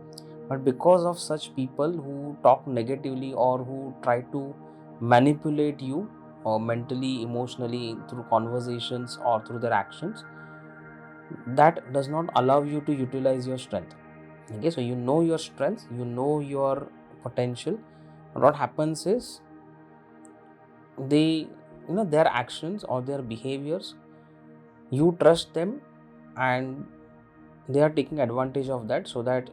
but because of such people who talk negatively or who try to manipulate you mentally, emotionally, through conversations or through their actions, that does not allow you to utilize your strength. Okay, so your strengths, your potential. What happens is they, their actions or their behaviors, you trust them, and they are taking advantage of that so that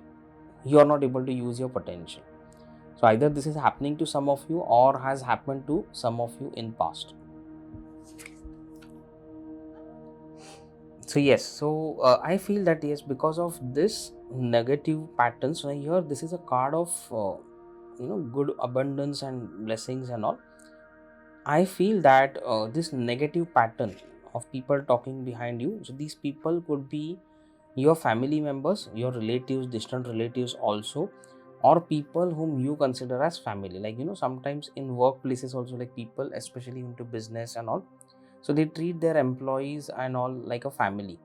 you are not able to use your potential. So either this is happening to some of you or has happened to some of you in past. So yes, so I feel that yes, because of this negative patterns, so here this is a card of good abundance and blessings and all. I feel that this negative pattern of people talking behind you, so these people could be your family members, your relatives, distant relatives also, or people whom you consider as family. Like sometimes in workplaces also, like people especially into business and all, so they treat their employees and all like a family.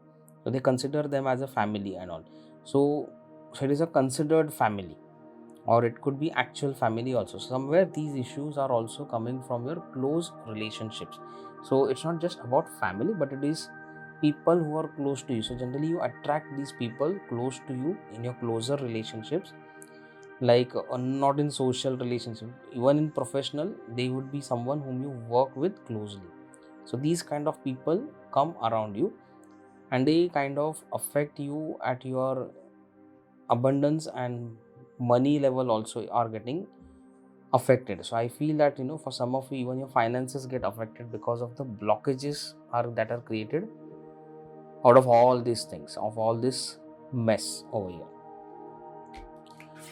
So they consider them as a family and all. So it is a considered family, or it could be actual family also. Somewhere these issues are also coming from your close relationships. So it's not just about family, but it is people who are close to you. So generally you attract these people close to you in your closer relationships, like not in social relationship, even in professional, they would be someone whom you work with closely. So these kind of people come around you, and they kind of affect you at your abundance and money level also are getting affected. So I feel that, for some of you, even your finances get affected because of the blockages that are created out of all these things, of all this mess over here.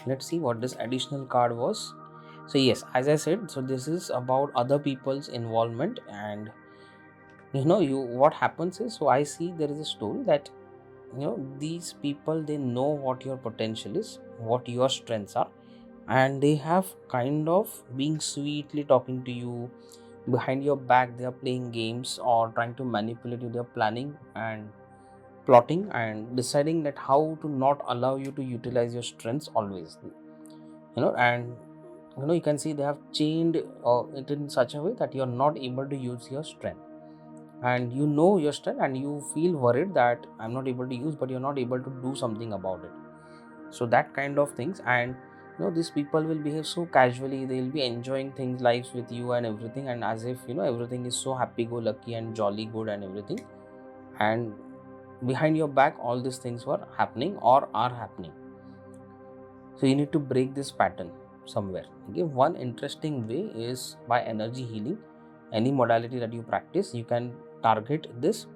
Let's see what this additional card was. So yes, as I said, so this is about other people's involvement. And what happens is, so I see there is a story that these people, they know what your potential is, what your strengths are, and they have kind of being sweetly talking to you behind your back. They are playing games or trying to manipulate you. They are planning and plotting and deciding that how to not allow you to utilize your strengths always. And you can see they have chained it in such a way that you are not able to use your strength, and you know your strength, and you feel worried that I'm not able to use, but you're not able to do something about it. So that kind of things. And these people will behave so casually. They'll be enjoying things, lives with you and everything, and as if everything is so happy go lucky and jolly good and everything. And behind your back, all these things were happening or are happening. So you need to break this pattern somewhere. Okay, one interesting way is by energy healing. Any modality that you practice, you can target this.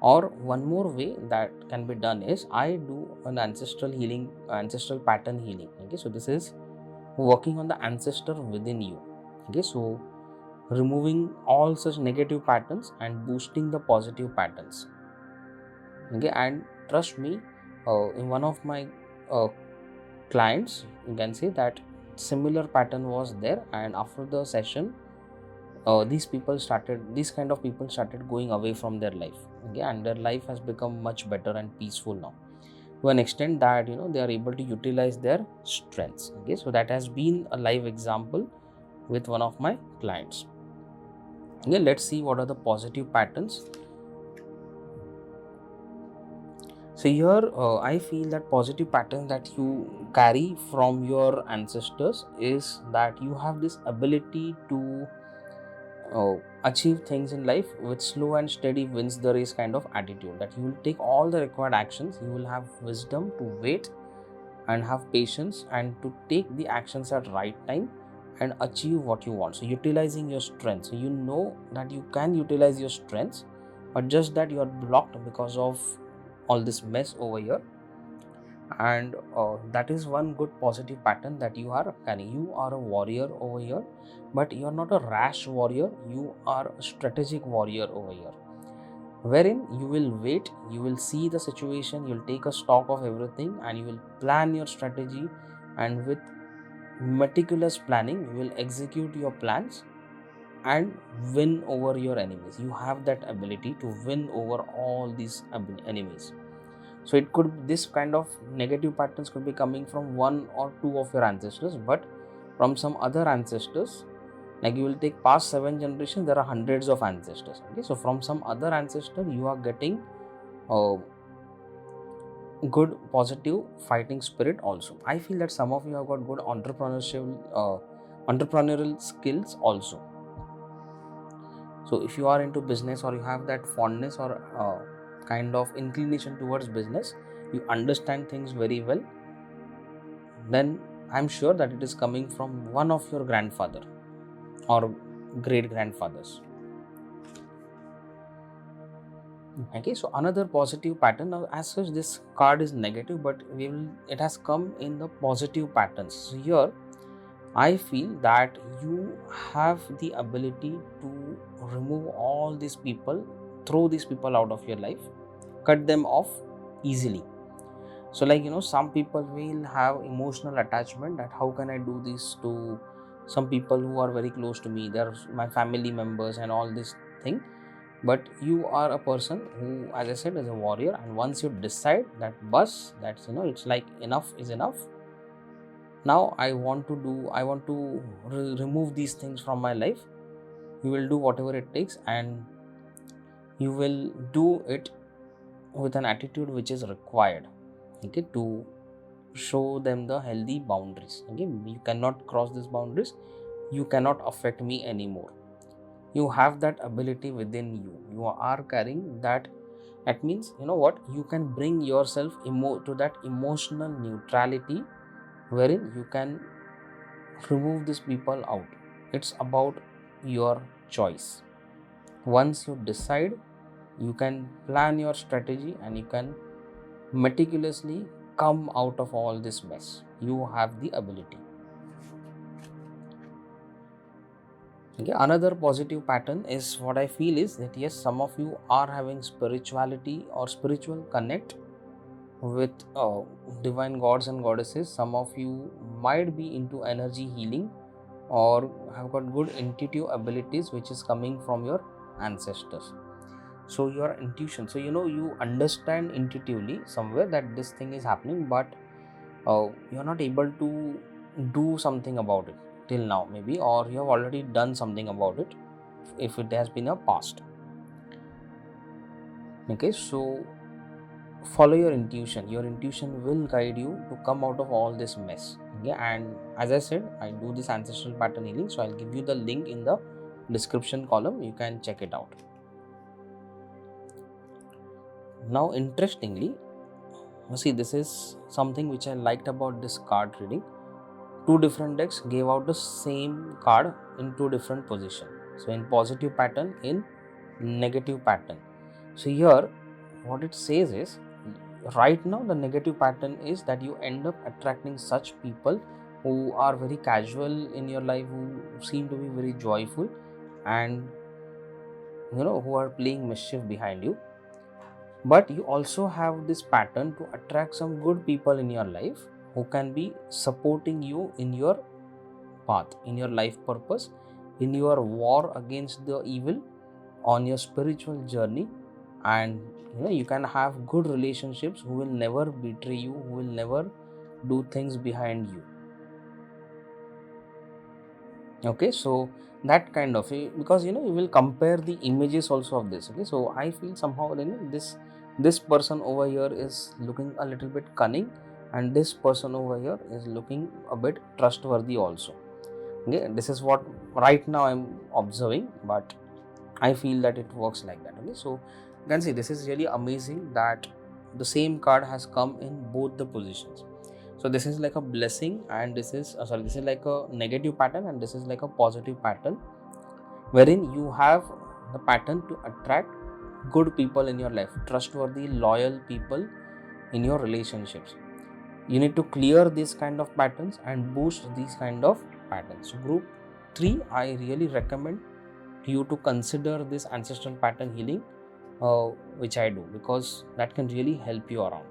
Or one more way that can be done is, I do an ancestral healing, ancestral pattern healing. Okay, so this is working on the ancestor within you. Okay, so removing all such negative patterns and boosting the positive patterns. Okay, and trust me, in one of my clients, you can say that similar pattern was there, and after the session, these kind of people started going away from their life. Okay, and their life has become much better and peaceful now, to an extent that they are able to utilize their strengths. Okay, so that has been a live example with one of my clients. Okay, let's see what are the positive patterns. So here I feel that positive pattern that you carry from your ancestors is that you have this ability to achieve things in life with slow and steady wins the race kind of attitude, that you will take all the required actions. You will have wisdom to wait and have patience and to take the actions at right time and achieve what you want. So utilizing your strengths. So you know that you can utilize your strengths, but just that you are blocked because of all this mess over here. And that is one good positive pattern that you are carrying. You are a warrior over here, but you are not a rash warrior. You are a strategic warrior over here, wherein you will wait, you will see the situation, you will take a stock of everything, and you will plan your strategy, and with meticulous planning you will execute your plans and win over your enemies. You have that ability to win over all these enemies. So it could, this kind of negative patterns could be coming from one or two of your ancestors, but from some other ancestors, like you will take past 7 generations, there are hundreds of ancestors. Okay, so from some other ancestor you are getting good positive fighting spirit also. I feel that some of you have got good entrepreneurial skills also. So if you are into business, or you have that fondness or kind of inclination towards business, you understand things very well, then I'm sure that it is coming from one of your grandfather or great grandfathers. Okay, so another positive pattern. Now, as such, this card is negative, but it has come in the positive patterns. So here I feel that you have the ability to remove all these people, throw these people out of your life, cut them off easily. So like some people will have emotional attachment, that how can I do this to some people who are very close to me, they're my family members and all this thing. but you are a person who, as I said, is a warrior, and once you decide that bus, that's it's like enough is enough. Now I want to remove these things from my life. You will do whatever it takes, and you will do it with an attitude which is required, okay, to show them the healthy boundaries. Okay, you cannot cross these boundaries, you cannot affect me anymore. You have that ability within you, you are carrying that. That means, you can bring yourself to that emotional neutrality, wherein you can remove these people out. It's about your choice. Once you decide, you can plan your strategy and you can meticulously come out of all this mess. You have the ability. Okay, another positive pattern is what I feel is that yes, some of you are having spirituality or spiritual connect with divine gods and goddesses. Some of you might be into energy healing or have got good intuitive abilities which is coming from your ancestors. So your intuition, so you understand intuitively somewhere that this thing is happening, but you're not able to do something about it till now, maybe, or you have already done something about it if it has been a past. Okay, so follow your intuition. Your intuition will guide you to come out of all this mess. Okay, and as I said, I do this ancestral pattern healing, so I'll give you the link in the description column. You can check it out. Now, interestingly, see, this is something which I liked about this card reading. Two different decks gave out the same card in two different positions. So in positive pattern, in negative pattern. So here what it says is, right now the negative pattern is that you end up attracting such people who are very casual in your life, who seem to be very joyful, and who are playing mischief behind you. But you also have this pattern to attract some good people in your life who can be supporting you in your path, in your life purpose, in your war against the evil, on your spiritual journey. And you can have good relationships who will never betray you, who will never do things behind you. Okay, so that kind of, because you will compare the images also of this. Okay, so I feel somehow this person over here is looking a little bit cunning, and this person over here is looking a bit trustworthy also. Okay, this is what right now I'm observing, but I feel that it works like that. Okay, so you can see this is really amazing that the same card has come in both the positions. So this is like a blessing, and this is this is like a negative pattern, and this is like a positive pattern, wherein you have the pattern to attract good people in your life, trustworthy, loyal people in your relationships. You need to clear these kind of patterns and boost these kind of patterns. So group 3, I really recommend you to consider this ancestral pattern healing, which I do, because that can really help you around.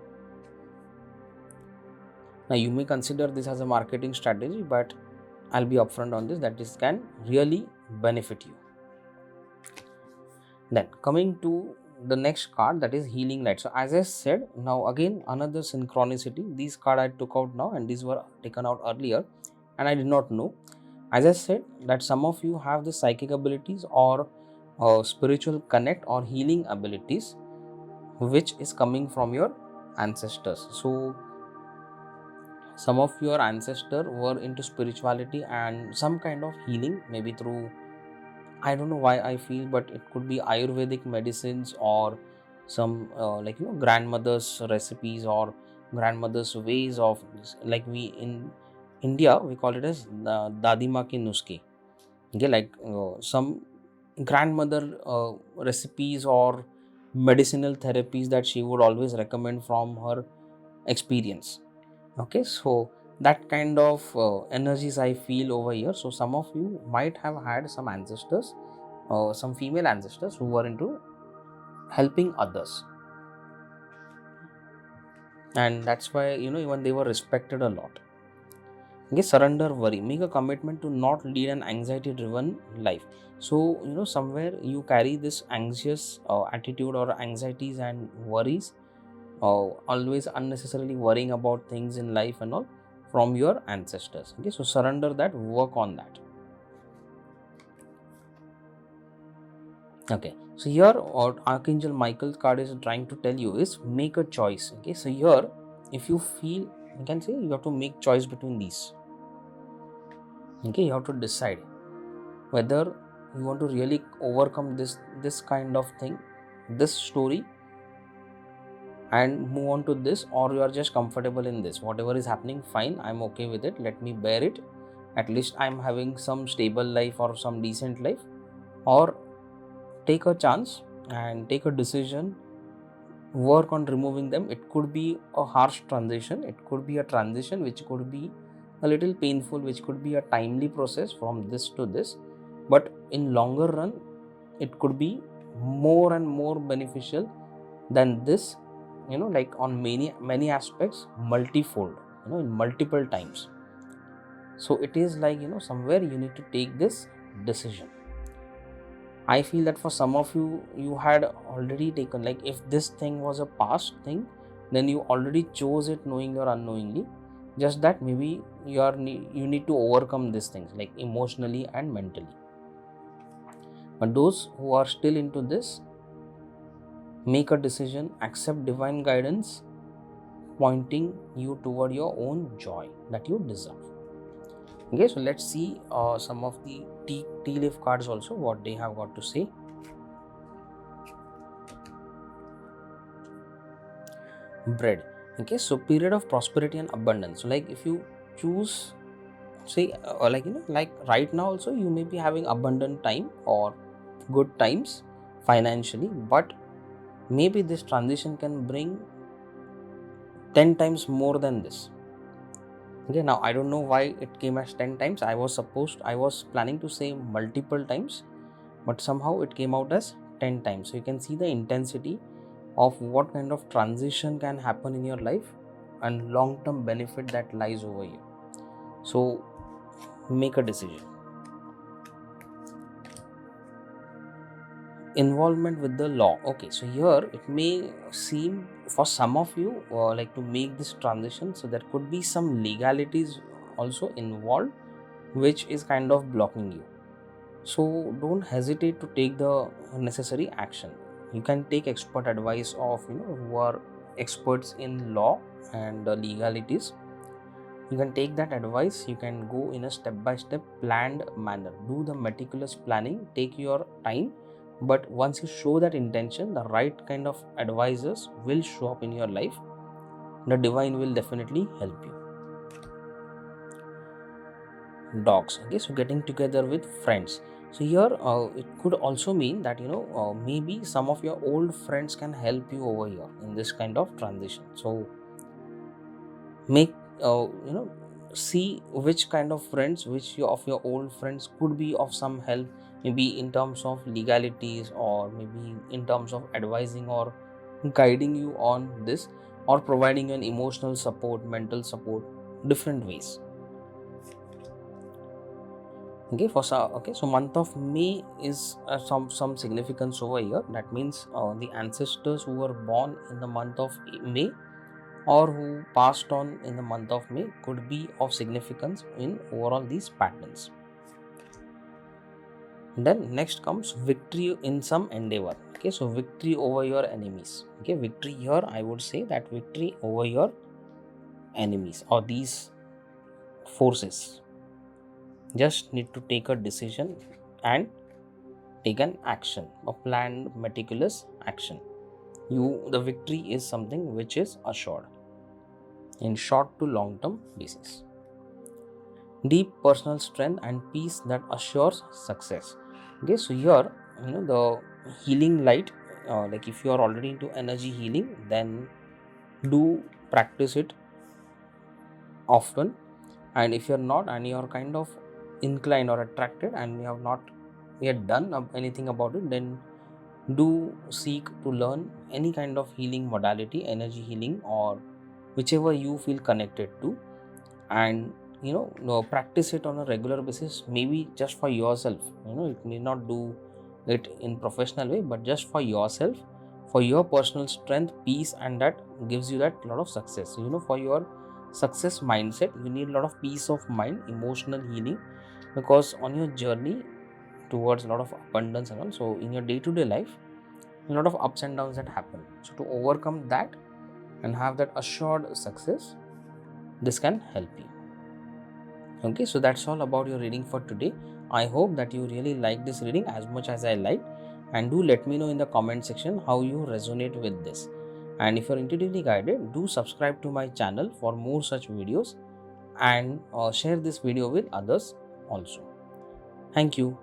Now you may consider this as a marketing strategy, but I'll be upfront on this, that this can really benefit you. Then coming to the next card, that is healing light. So as I said, now again another synchronicity. These cards I took out now, and these were taken out earlier, and I did not know. As I said, that some of you have the psychic abilities or spiritual connect or healing abilities, which is coming from your ancestors. So some of your ancestors were into spirituality and some kind of healing, maybe through, I don't know why I feel, but it could be Ayurvedic medicines or some grandmother's recipes or grandmother's ways of, like we in India we call it as Dadima ki nuske. Okay, like some grandmother recipes or medicinal therapies that she would always recommend from her experience. Okay, so that kind of energies I feel over here. So some of you might have had some ancestors, some female ancestors who were into helping others, and that's why even they were respected a lot. Okay, surrender worry. Make a commitment to not lead an anxiety-driven life. So, somewhere you carry this anxious attitude or anxieties and worries, always unnecessarily worrying about things in life and all from your ancestors. Okay, so surrender that, work on that. Okay, so here what Archangel Michael card is trying to tell you is make a choice. Okay, so here if you feel, you can say you have to make choice between these. Okay, you have to decide whether you want to really overcome this kind of thing, this story, and move on to this, or you are just comfortable in this. Whatever is happening, fine, I'm okay with it, let me bear it, at least I'm having some stable life or some decent life. Or take a chance and take a decision, work on removing them. It could be a harsh transition, it could be a transition which could be a little painful, which could be a timely process from this to this, but in longer run it could be more and more beneficial than this, like on many aspects, multifold, in multiple times. So it is like, somewhere you need to take this decision. I feel that for some of you, you had already taken, like if this thing was a past thing, then you already chose it knowingly or unknowingly. Just that maybe you need to overcome these things, like emotionally and mentally. But those who are still into this, make a decision, accept divine guidance, pointing you toward your own joy that you deserve. Okay, so let's see some of the tea leaf cards also, what they have got to say. Bread. Okay, so period of prosperity and abundance. So like if you choose, say like right now also you may be having abundant time or good times financially, but maybe this transition can bring 10 times more than this. Okay, now I don't know why it came as 10 times. I was planning to say multiple times, but somehow it came out as 10 times. So you can see the intensity of what kind of transition can happen in your life and long-term benefit that lies over here. So make a decision. Involvement with the law. Okay, so here it may seem for some of you like to make this transition, so there could be some legalities also involved which is kind of blocking you. So don't hesitate to take the necessary action. You can take expert advice of who are experts in law and legalities. You can take that advice. You can go in a step-by-step planned manner. Do the meticulous planning. Take your time. But once you show that intention, the right kind of advisors will show up in your life. The divine will definitely help you. Dogs. Okay, so getting together with friends. So here it could also mean that maybe some of your old friends can help you over here in this kind of transition. So make see which kind of friends, of your old friends could be of some help, maybe in terms of legalities or maybe in terms of advising or guiding you on this, or providing you an emotional support, mental support, different ways. Okay, so month of May is some significance over here. That means the ancestors who were born in the month of May or who passed on in the month of May could be of significance in overall these patterns. Then next comes victory in some endeavor. Okay, so victory over your enemies. Okay, victory here, I would say that victory over your enemies or these forces. Just need to take a decision and take an action, a planned, meticulous action. The victory is something which is assured in short to long term basis. Deep personal strength and peace that assures success. Okay, so here the healing light, like if you are already into energy healing, then do practice it often. And if you're not and you're kind of inclined or attracted and you have not yet done anything about it, then do seek to learn any kind of healing modality, energy healing, or whichever you feel connected to, and practice it on a regular basis, maybe just for yourself. You need not do it in professional way, but just for yourself, for your personal strength, peace, and that gives you that lot of success. For your success mindset, you need a lot of peace of mind, emotional healing, because on your journey towards a lot of abundance and all, so in your day-to-day life, a lot of ups and downs that happen. So to overcome that and have that assured success, this can help you. Okay, so that's all about your reading for today. I hope that you really like this reading as much as I liked, and do let me know in the comment section how you resonate with this. And if you're intuitively guided, do subscribe to my channel for more such videos, and share this video with others also. Thank you.